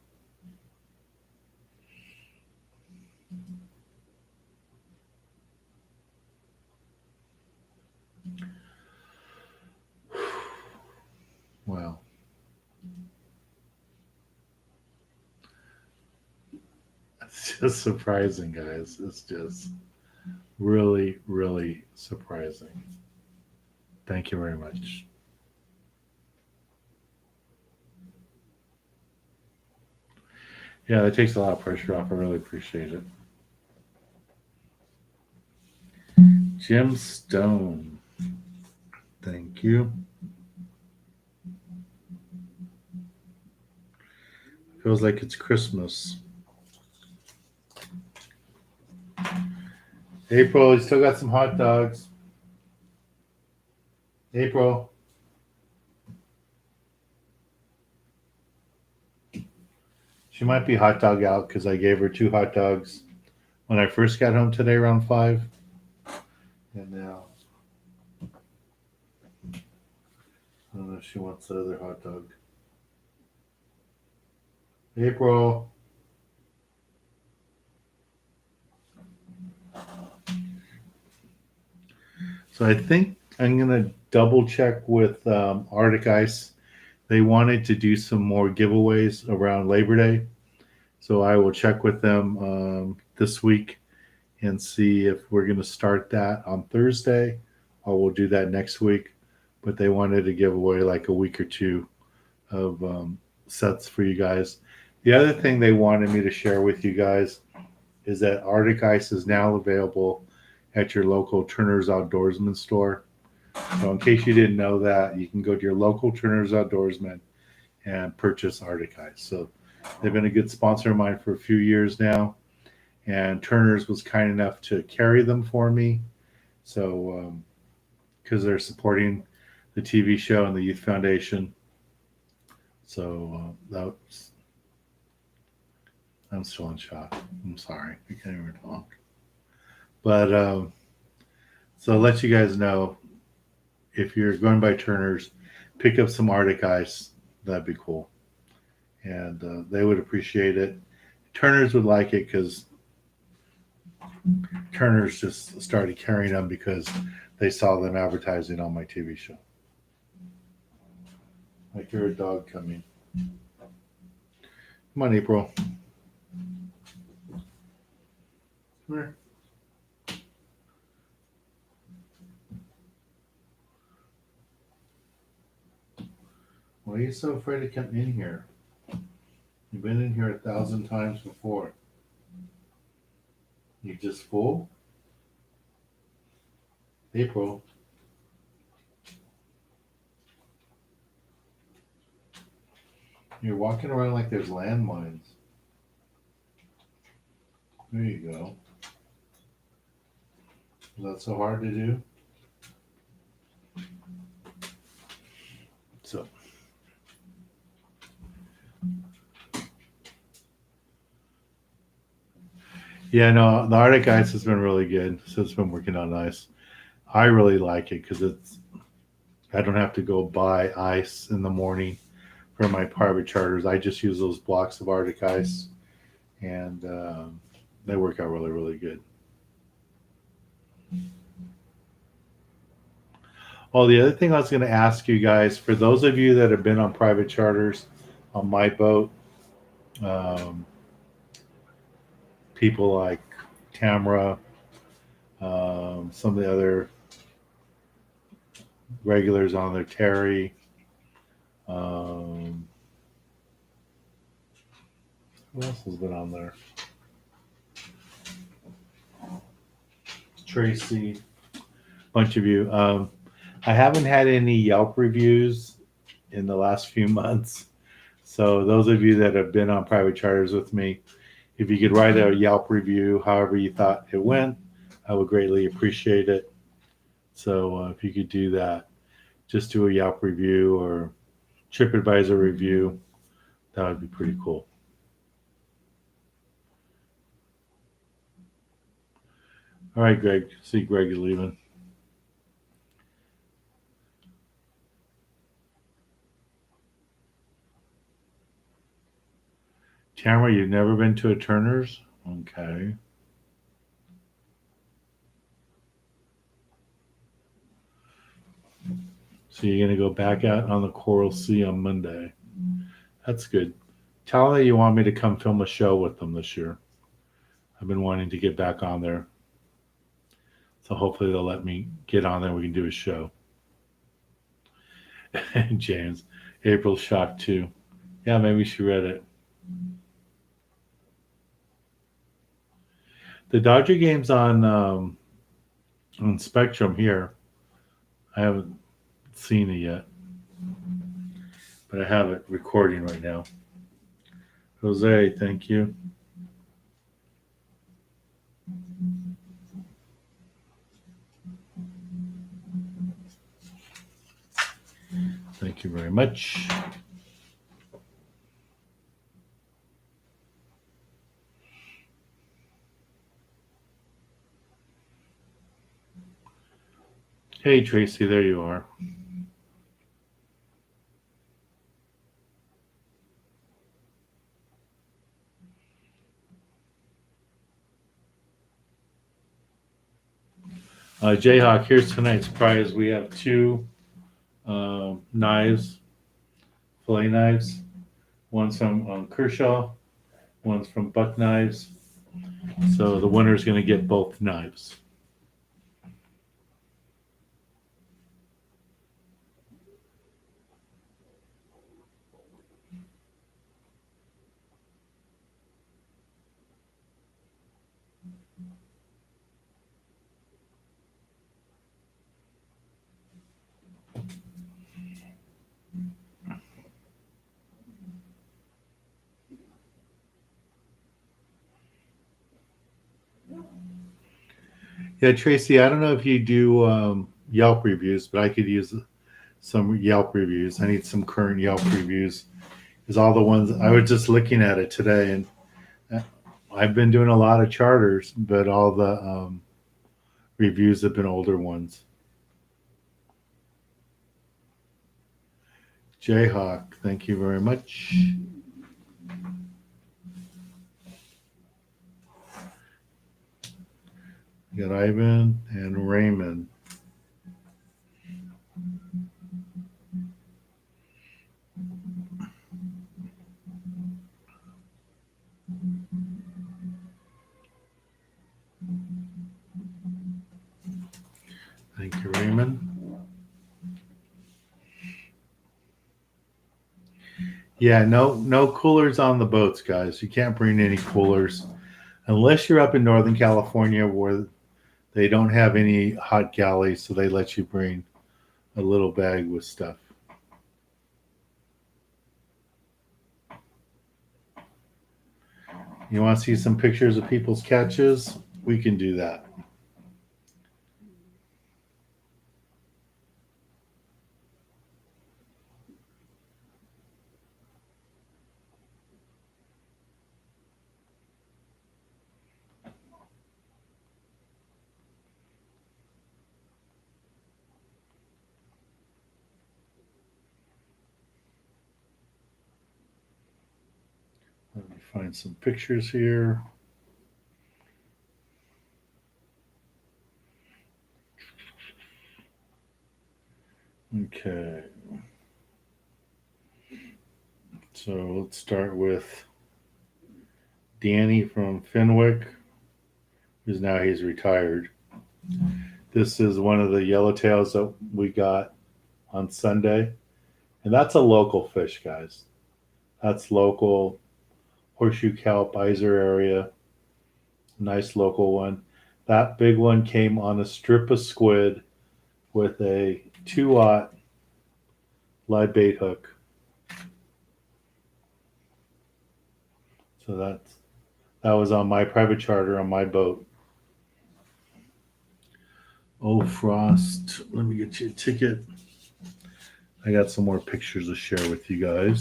Wow. It's just surprising, guys. It's just really, really surprising. Thank you very much. Yeah, that takes a lot of pressure off. I really appreciate it. Jim Stone. Thank you. Feels like it's Christmas. April, you still got some hot dogs. April. She might be hot dog out because I gave her 2 hot dogs when I first got home today around 5. And now I don't know if she wants the other hot dog. April. So I think I'm gonna double check with Arctic Ice. They wanted to do some more giveaways around Labor Day, so I will check with them this week and see if we're gonna start that on Thursday, or we'll do that next week. But they wanted to give away like a week or two of sets for you guys. The other thing they wanted me to share with you guys is that Arctic Ice is now available at your local Turner's Outdoorsman store. So, in case you didn't know that, you can go to your local Turner's Outdoorsman and purchase Arctic Ice. So, they've been a good sponsor of mine for a few years now, and Turner's was kind enough to carry them for me. So, because they're supporting the TV show and the Youth Foundation. So, that's. I'm still in shock. I'm sorry. I can't even talk. But so I'll let you guys know if you're going by Turner's, pick up some Arctic Ice. That'd be cool. And they would appreciate it. Turner's would like it because Turner's just started carrying them because they saw them advertising on my TV show. I hear a dog coming. Come on, April. Come here. Why are you so afraid to come in here? You've been in here 1,000 times before. You just full? April. You're walking around like there's landmines. There you go. Is that so hard to do? So. Yeah, no, the Arctic Ice has been really good. So it's been working on ice. I really like it because I don't have to go buy ice in the morning for my private charters. I just use those blocks of Arctic Ice, and they work out really, really good. Oh, the other thing I was going to ask you guys, for those of you that have been on private charters on my boat, um, people like Tamara, some of the other regulars on there, Terry, who else has been on there? Tracy, bunch of you. I haven't had any Yelp reviews in the last few months. So those of you that have been on private charters with me, if you could write a Yelp review, however you thought it went, I would greatly appreciate it. So if you could do that, just do a Yelp review or TripAdvisor review, that would be pretty cool. All right, Greg. See, Greg is leaving. Tamara, you've never been to a Turner's? Okay. So you're going to go back out on the Coral Sea on Monday. That's good. Tell them you want me to come film a show with them this year. I've been wanting to get back on there. So hopefully they'll let me get on there and we can do a show. James, April's shocked too. Yeah, maybe she read it. The Dodger game's on Spectrum here. I haven't seen it yet, but I have it recording right now. Jose, thank you. Thank you very much. Hey, Tracy, there you are. Jayhawk, here's tonight's prize. We have two knives, fillet knives. One's from Kershaw, one's from Buck Knives. So the winner's going to get both knives. Yeah, Tracy, I don't know if you do Yelp reviews, but I could use some Yelp reviews. I need some current Yelp reviews because all the ones I was just looking at it today, and I've been doing a lot of charters, but all the reviews have been older ones. Jayhawk, thank you very much. You got Ivan and Raymond. Thank you, Raymond. Yeah, no coolers on the boats, guys. You can't bring any coolers unless you're up in Northern California where they don't have any hot galleys, so they let you bring a little bag with stuff. You want to see some pictures of people's catches? We can do that. Let me find some pictures here. Okay. So let's start with Danny from Fenwick, because now he's retired. This is one of the yellowtails that we got on Sunday. And that's a local fish, guys. That's local. Horseshoe Kelp, Iser area. Nice local one. That big one came on a strip of squid with a 2-aught live bait hook. So that was on my private charter on my boat. Oh, Frost, let me get you a ticket. I got some more pictures to share with you guys.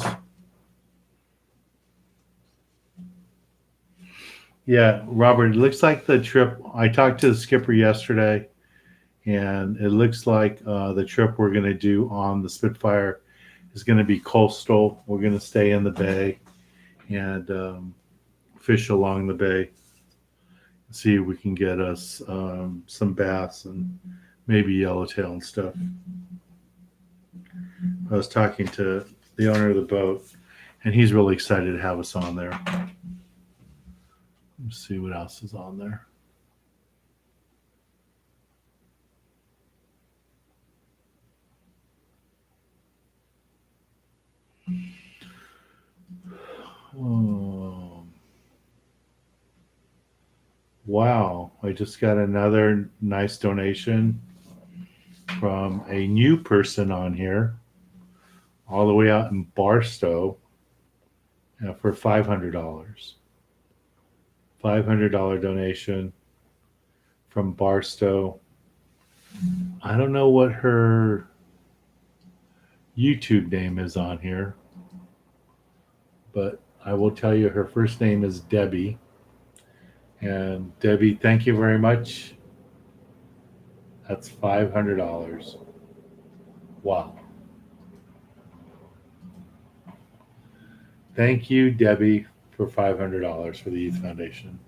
Yeah, Robert, it looks like the trip, I talked to the skipper yesterday, and it looks like the trip we're going to do on the Spitfire is going to be coastal. We're going to stay in the bay and fish along the bay. See if we can get us some bass and maybe yellowtail and stuff. I was talking to the owner of the boat, and he's really excited to have us on there. Let's see what else is on there. Oh. Wow, I just got another nice donation from a new person on here, all the way out in Barstow, for $500. $500 donation from Barstow. I don't know what her YouTube name is on here, but I will tell you her first name is Debbie. And Debbie, thank you very much. That's $500. Wow. Thank you, Debbie, for $500 for the Youth Foundation.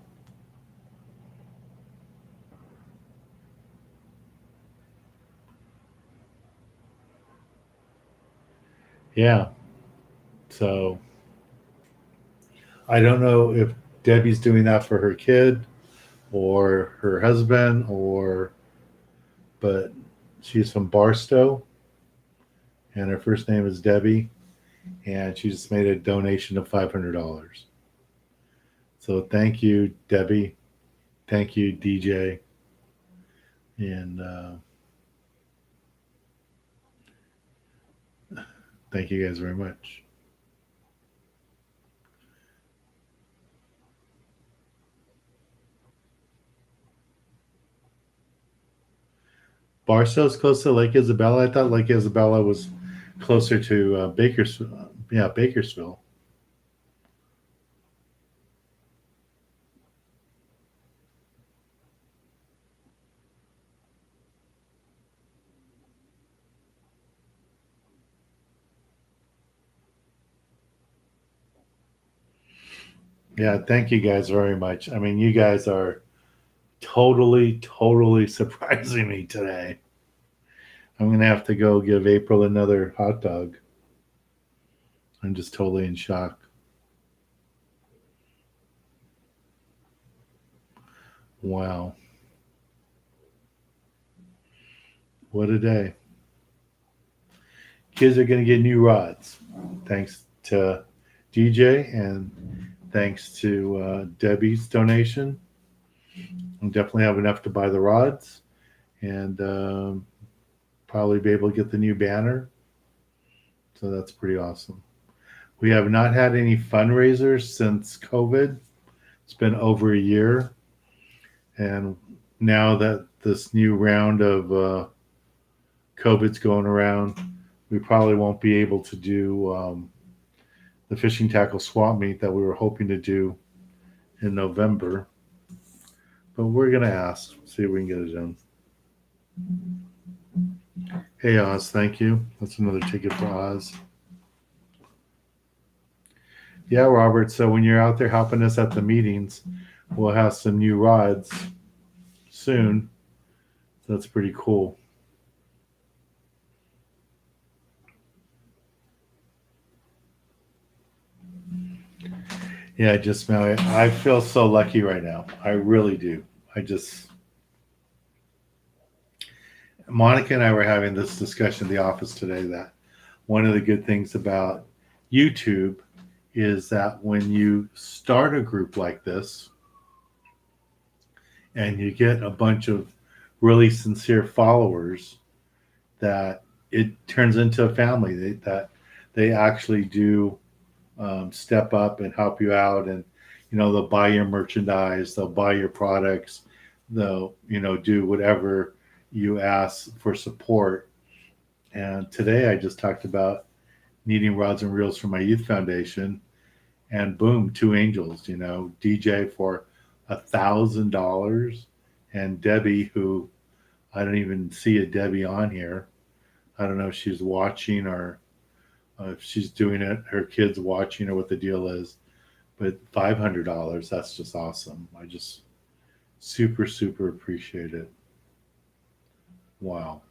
Yeah. So I don't know if Debbie's doing that for her kid or her husband, but she's from Barstow, and her first name is Debbie, and she just made a donation of $500. So thank you, Debbie. Thank you, DJ, and thank you guys very much. Barstow's close to Lake Isabella. I thought Lake Isabella was closer to Bakersfield. Yeah, Bakersfield. Yeah, thank you guys very much. I mean, you guys are totally surprising me today. I'm gonna have to go give April another hot dog. I'm just totally in shock. Wow, what a day! Kids are gonna get new rods, thanks to DJ and thanks to Debbie's donation. I'll definitely have enough to buy the rods and probably be able to get the new banner. So that's pretty awesome. We have not had any fundraisers since COVID. It's been over a year. And now that this new round of COVID's going around, we probably won't be able to do the fishing tackle swap meet that we were hoping to do in November. But we're going to ask, see if we can get it done. Hey, Oz, thank you. That's another ticket for Oz. Yeah, Robert. So when you're out there helping us at the meetings, we'll have some new rods soon. That's pretty cool. Yeah, just I feel so lucky right now. I really do. I just Monica and I were having this discussion in the office today that one of the good things about YouTube is that when you start a group like this and you get a bunch of really sincere followers, that it turns into a family. That they actually do step up and help you out, and they'll buy your merchandise, they'll buy your products, they'll do whatever you ask for support. And today I just talked about needing rods and reels for my youth foundation, and boom, two angels, DJ for $1,000, and Debbie, who I don't even see a Debbie on here. I don't know if she's watching or if she's doing it, her kids watching or what the deal is. But $500, that's just awesome. I just super appreciate it. Wow.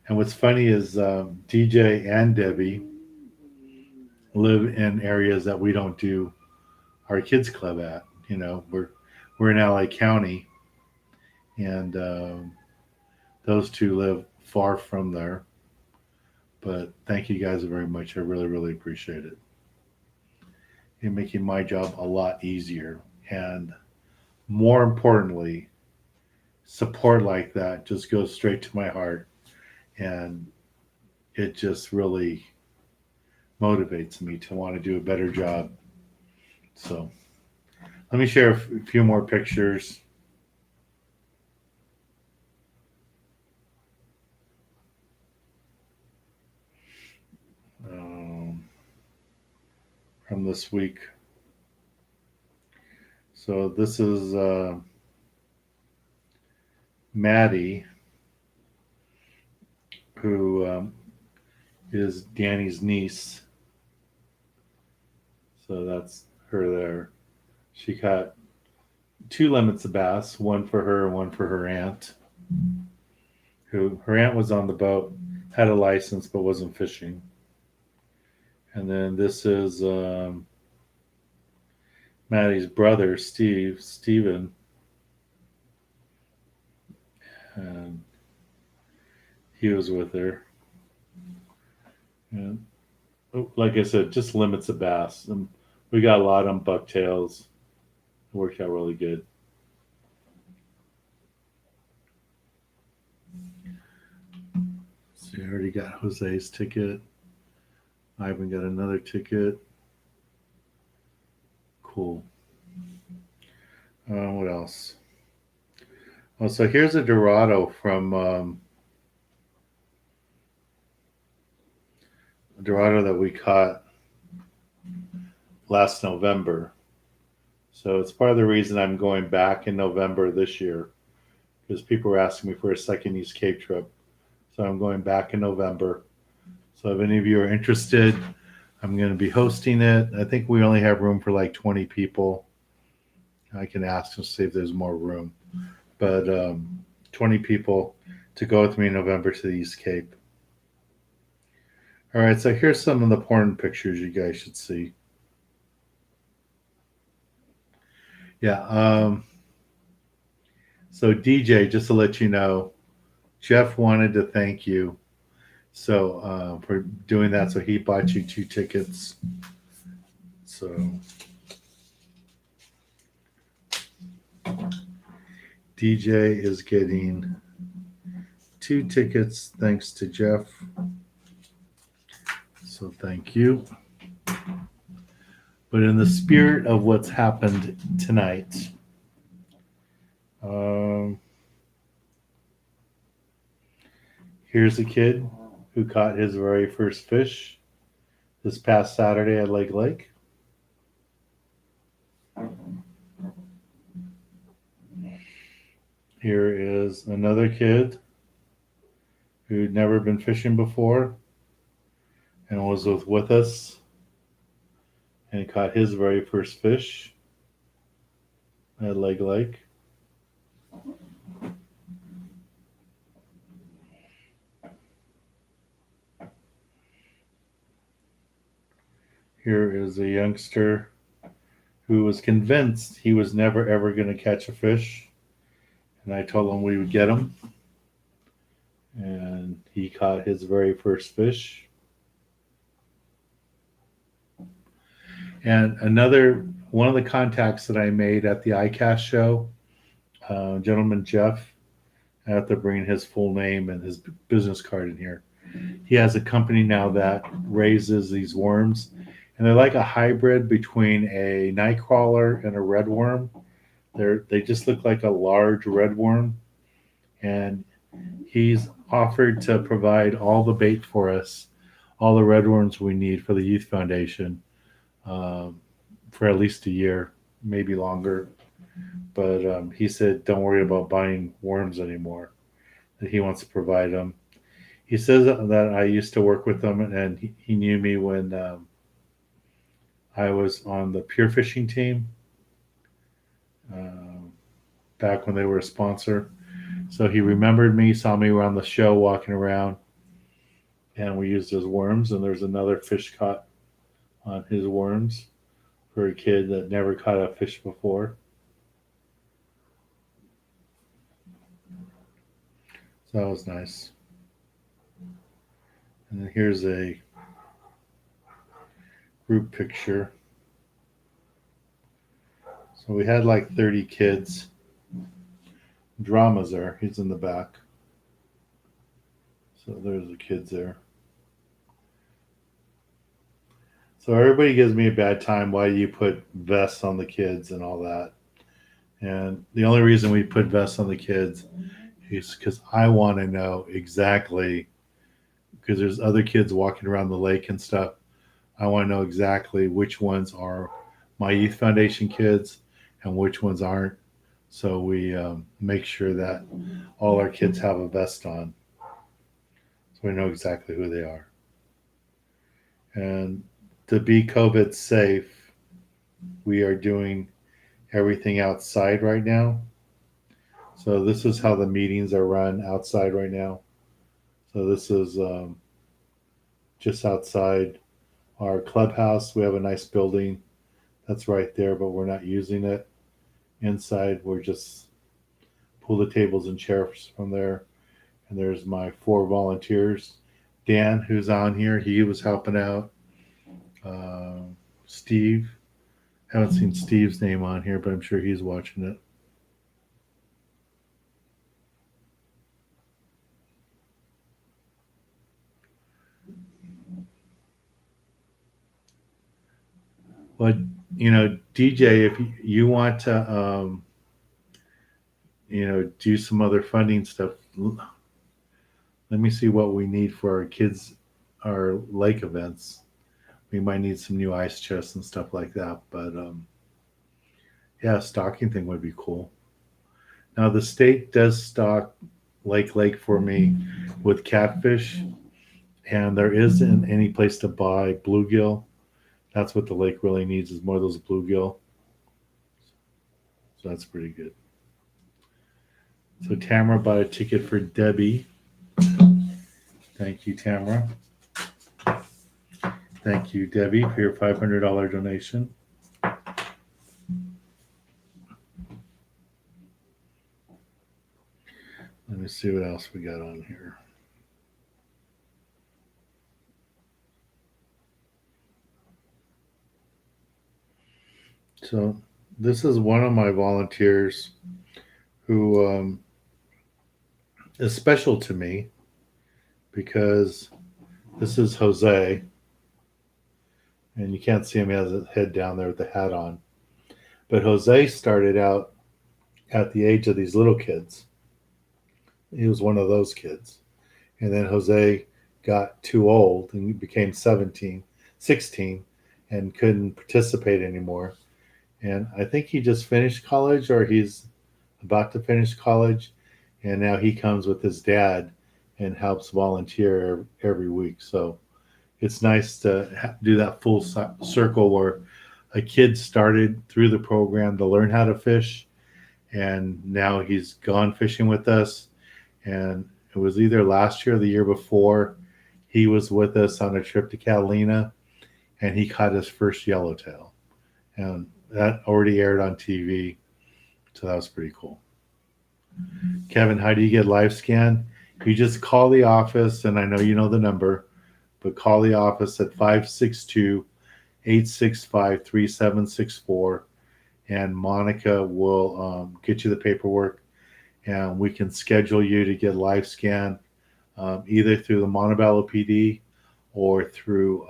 And what's funny is DJ and Debbie live in areas that we don't do our kids club at. We're in LA County, and those two live far from there. But thank you guys very much. I really appreciate it. You're making my job a lot easier, and more importantly, support like that just goes straight to my heart, and it just really motivates me to want to do a better job. So let me share a few more pictures. From this week. So this is Maddie, who is Danny's niece. So that's her there. She caught two limits of bass, one for her and one for her aunt. Who her aunt was on the boat had a license but wasn't fishing. And then this is Maddie's brother, Steven. And he was with her. And like I said, just limits of bass. And we got a lot on bucktails. It worked out really good. So I already got Jose's ticket. Ivan got another ticket. Cool. What else? Oh, so here's a Dorado from Dorado that we caught last November. So it's part of the reason I'm going back in November this year, because people were asking me for a second East Cape trip. So I'm going back in November. So if any of you are interested, I'm going to be hosting it. I think we only have room for like 20 people. I can ask and see if there's more room. But 20 people to go with me in November to the East Cape. All right, so here's some of the porn pictures you guys should see. Yeah. So DJ, just to let you know, Jeff wanted to thank you for doing that. So he bought you 2 tickets. So DJ is getting 2 tickets thanks to Jeff. So thank you. But in the spirit of what's happened tonight, here's a kid who caught his very first fish this past Saturday at Lake. Here is another kid who'd never been fishing before and was with us and caught his very first fish at Lake. Here is a youngster who was convinced he was never ever going to catch a fish. And I told him we would get him. And he caught his very first fish. And one of the contacts that I made at the ICAST show, gentleman Jeff, I have to bring his full name and his business card in here. He has a company now that raises these worms, and they're like a hybrid between a nightcrawler and a redworm. They just look like a large redworm, and he's offered to provide all the bait for us, all the redworms we need for the Youth Foundation, for at least a year, maybe longer. But he said, don't worry about buying worms anymore, that he wants to provide them. He says that I used to work with him, and he knew me when I was on the Pure Fishing team, back when they were a sponsor. So he remembered me, saw me around the show walking around, and we used his worms. And there's another fish caught on his worms for a kid that never caught a fish before. So that was nice. And then here's a group picture. So we had like 30 kids. Drama's there. He's in the back. So there's the kids there. So everybody gives me a bad time. Why do you put vests on the kids and all that? And the only reason we put vests on the kids is because I want to know exactly, because there's other kids walking around the lake and stuff. I want to know exactly which ones are my Youth Foundation kids and which ones aren't. So we make sure that all our kids have a vest on, so we know exactly who they are. And to be COVID safe, we are doing everything outside right now. So this is how the meetings are run outside right now. So this is just outside our clubhouse. We have a nice building that's right there, but we're not using it. Inside, we're just pull the tables and chairs from there. And there's my 4 volunteers. Dan, who's on here, he was helping out. Steve, haven't seen Steve's name on here, but I'm sure he's watching it. But DJ, if you want to, do some other funding stuff, let me see what we need for our kids, our lake events. We might need some new ice chests and stuff like that. But yeah, a stocking thing would be cool. Now the state does stock Lake for me with catfish, and there isn't any place to buy bluegill. That's what the lake really needs is more of those bluegill. So that's pretty good. So Tamara bought a ticket for Debbie. Thank you, Tamara. Thank you, Debbie, for your $500 donation. Let me see what else we got on here. So this is one of my volunteers who is special to me because this is Jose. And you can't see him, he has his head down there with the hat on. But Jose started out at the age of these little kids. He was one of those kids. And then Jose got too old and became 16, and couldn't participate anymore. And I think he just finished college or he's about to finish college. And now he comes with his dad and helps volunteer every week. So it's nice to do that full circle where a kid started through the program to learn how to fish. And now he's gone fishing with us. And it was either last year or the year before, he was with us on a trip to Catalina and he caught his first yellowtail. And that already aired on TV. So that was pretty cool. Kevin, how do you get live scan? You just call the office, and I know you know the number, but call the office at 562-865-3764, and Monica will get you the paperwork, and we can schedule you to get live scan either through the Montebello PD or through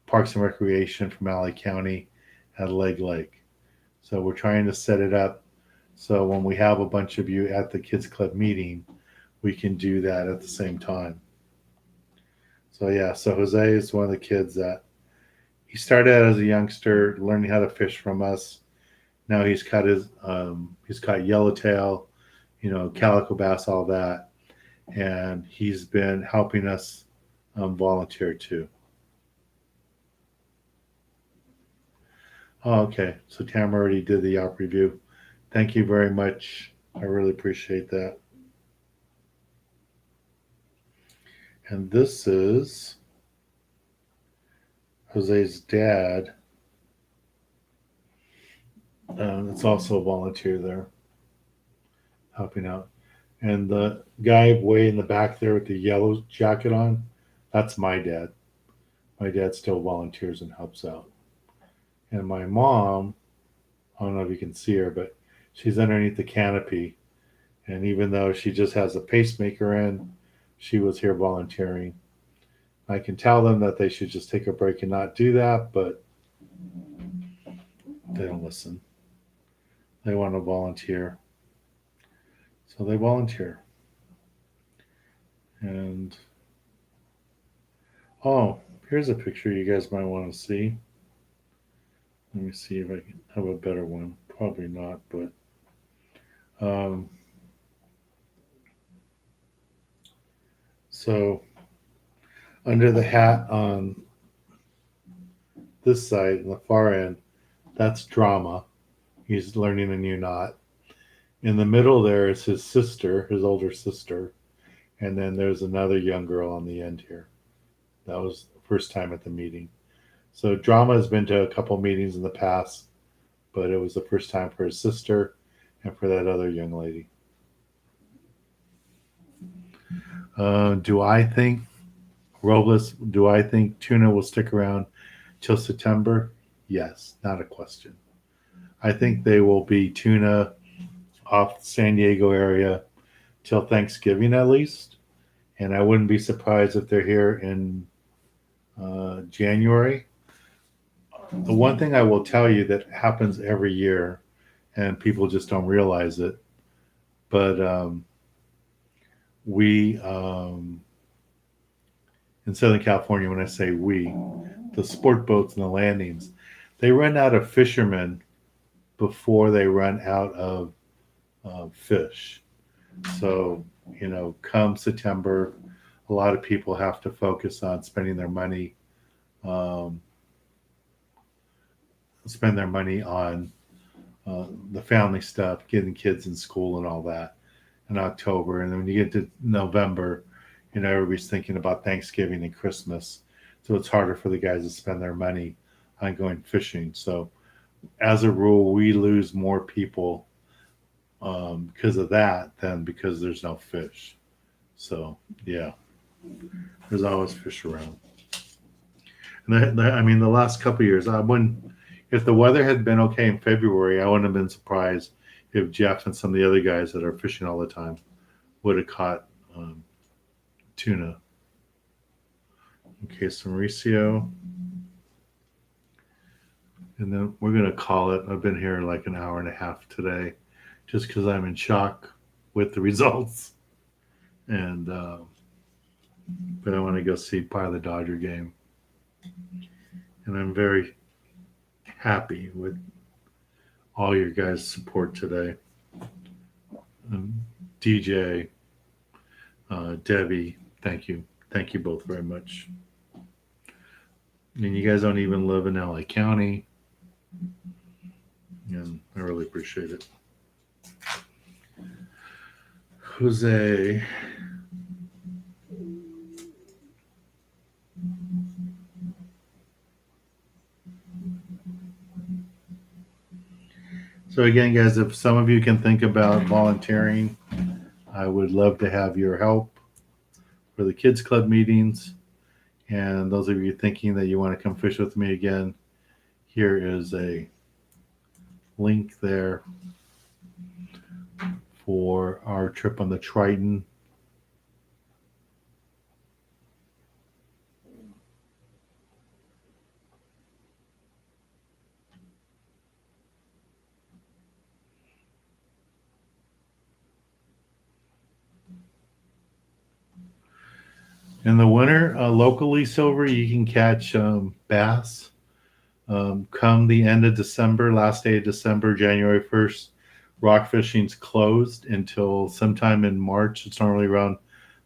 Parks and Recreation from Alley County at Leg Lake. So we're trying to set it up so when we have a bunch of you at the Kids Club meeting, we can do that at the same time. So yeah, so Jose is one of the kids that he started out as a youngster, learning how to fish from us. Now he's caught yellowtail, calico bass, all that, and he's been helping us volunteer too. Oh, okay. So Tam already did the op review. Thank you very much. I really appreciate that. And this is Jose's dad. It's also a volunteer there, helping out. And the guy way in the back there with the yellow jacket on, that's my dad. My dad still volunteers and helps out. And my mom, I don't know if you can see her, but she's underneath the canopy. And even though she just has a pacemaker in, she was here volunteering. I can tell them that they should just take a break and not do that, but they don't listen. They want to volunteer. So they volunteer. And, oh, here's a picture you guys might want to see. Let me see if I can have a better one. Probably not, but so under the hat on this side, in the far end, that's Drama. He's learning a new knot. In the middle there is his sister, his older sister, And then there's another young girl on the end here. That was the first time at the meeting. So Drama has been to a couple meetings in the past, but it was the first time for his sister and for that other young lady. Do I think Robles? Do I think tuna will stick around till September? Yes, not a question. I think they will be tuna off the San Diego area till Thanksgiving at least, and I wouldn't be surprised if they're here in January. The one thing I will tell you that happens every year, and people just don't realize it, but we in Southern California, when I say we, the sport boats and the landings, they run out of fishermen before they run out of fish. So, come September, a lot of people have to focus on um, spend their money on the family stuff, getting kids in school and all that in October. And then when you get to November, everybody's thinking about Thanksgiving and Christmas. So it's harder for the guys to spend their money on going fishing. So as a rule, we lose more people because of that than because there's no fish. So yeah, there's always fish around. And I mean, the last couple of years, I wouldn't. If the weather had been okay in February, I wouldn't have been surprised if Jeff and some of the other guys that are fishing all the time would have caught tuna. Okay, so Mauricio. And then we're going to call it. I've been here like an hour and a half today just because I'm in shock with the results. And, but I want to go see part of the Dodger game. And I'm very happy with all your guys' support today. DJ, Debbie, thank you. Thank you both very much. And you guys don't even live in LA County. And I really appreciate it. Jose. So again, guys, if some of you can think about volunteering, I would love to have your help for the kids club meetings. And those of you thinking that you want to come fish with me again, here is a link there for our trip on the Triton. In the winter, locally, Silver, you can catch bass. Come the end of December, last day of December, January 1st, rock fishing's closed until sometime in March. It's normally around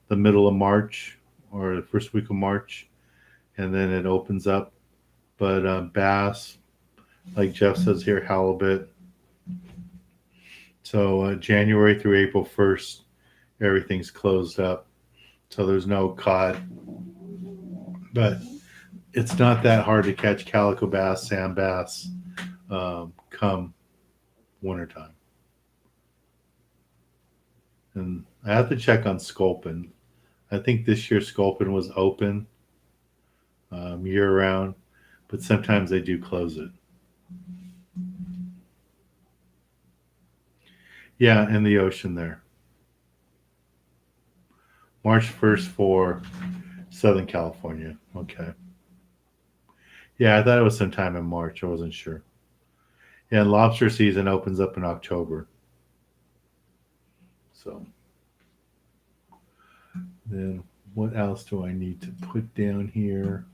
the middle of March or the first week of March, and then it opens up. But bass, like Jeff says here, halibut. So January through April 1st, everything's closed up. So there's no cod. But it's not that hard to catch calico bass, sand bass come wintertime. And I have to check on sculpin. I think this year sculpin was open year round, but sometimes they do close it. Yeah, in the ocean there. March 1st for Southern California. Okay. Yeah, I thought it was sometime in March. I wasn't sure. Yeah, and lobster season opens up in October. So then what else do I need to put down here?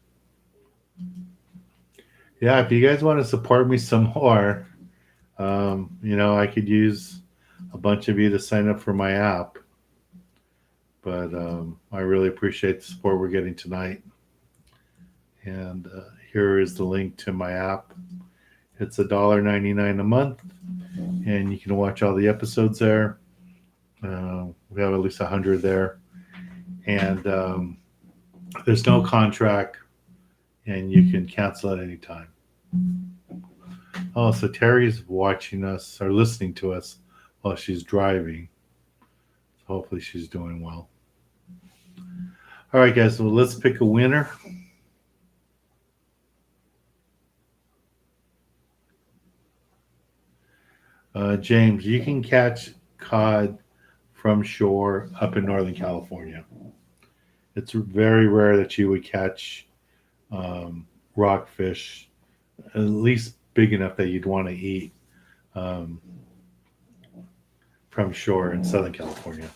Yeah, if you guys want to support me some more, I could use a bunch of you to sign up for my app. But I really appreciate the support we're getting tonight. And here is the link to my app. It's $1.99 a month, and you can watch all the episodes there. We have at least 100 there, and there's no contract, and you can cancel at any time. Oh, so Terry's watching us or listening to us while she's driving. So hopefully she's doing well. All right, guys, well, let's pick a winner. James, you can catch cod from shore up in Northern California. It's very rare that you would catch rockfish, at least big enough that you'd want to eat from shore in Southern California.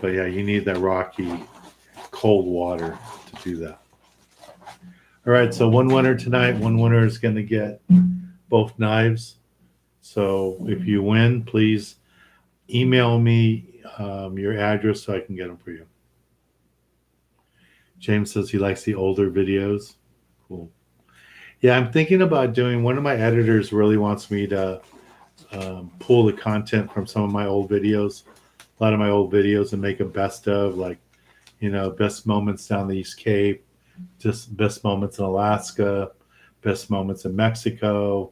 But yeah, you need that rocky, cold water to do that. All right, so one winner tonight. One winner is going to get both knives. So if you win, please email me your address so I can get them for you. James says he likes the older videos. Cool. Yeah, I'm thinking about doing, one of my editors really wants me to pull the content from some of my old videos, a lot of my old videos, and make a best of, like, best moments down the East Cape, just best moments in Alaska, best moments in Mexico,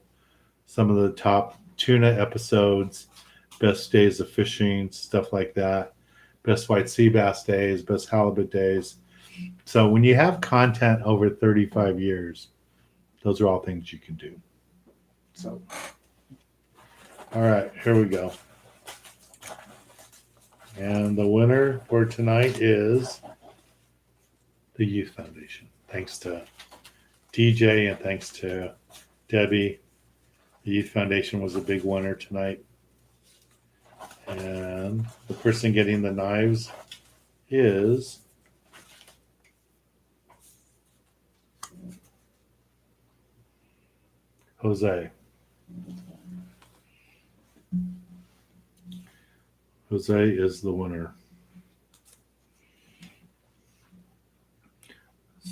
some of the top tuna episodes, best days of fishing, stuff like that, best white sea bass days, best halibut days. So when you have content over 35 years, those are all things you can do. So, all right, here we go. And the winner for tonight is the Youth Foundation. Thanks to DJ and thanks to Debbie. The Youth Foundation was a big winner tonight. And the person getting the knives is Jose. Jose is the winner.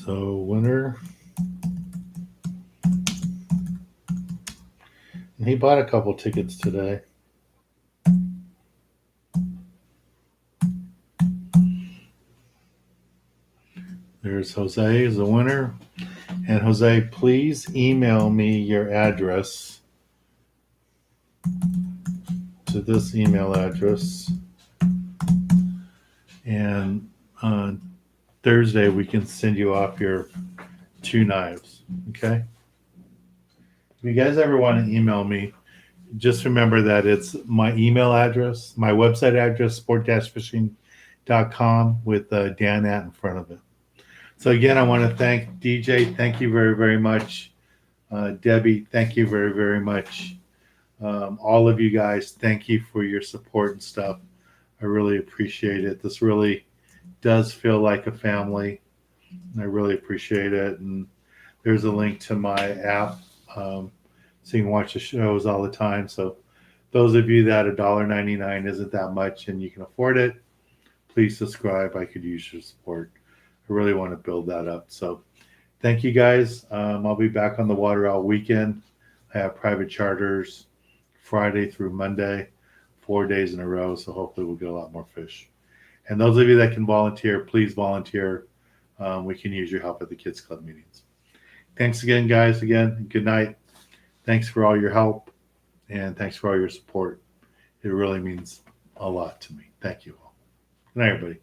So, winner. And he bought a couple tickets today. There's Jose as the winner. And Jose, please email me your address to this email address. And on Thursday, we can send you off your 2 knives. Okay? If you guys ever want to email me, just remember that it's my email address, my website address, sport-fishing.com with Dan at in front of it. So again, I want to thank DJ. Thank you very, very much. Debbie, thank you very, very much. All of you guys, thank you for your support and stuff. I really appreciate it. This really does feel like a family. I really appreciate it. And there's a link to my app, so you can watch the shows all the time. So those of you that $1.99 isn't that much and you can afford it, please subscribe. I could use your support. I really want to build that up. So thank you guys. I'll be back on the water all weekend. I have private charters Friday through Monday, 4 days in a row. So hopefully we'll get a lot more fish. And those of you that can volunteer, please volunteer. We can use your help at the Kids Club meetings. Thanks again, guys. Again, good night. Thanks for all your help. And thanks for all your support. It really means a lot to me. Thank you all. Good night, everybody.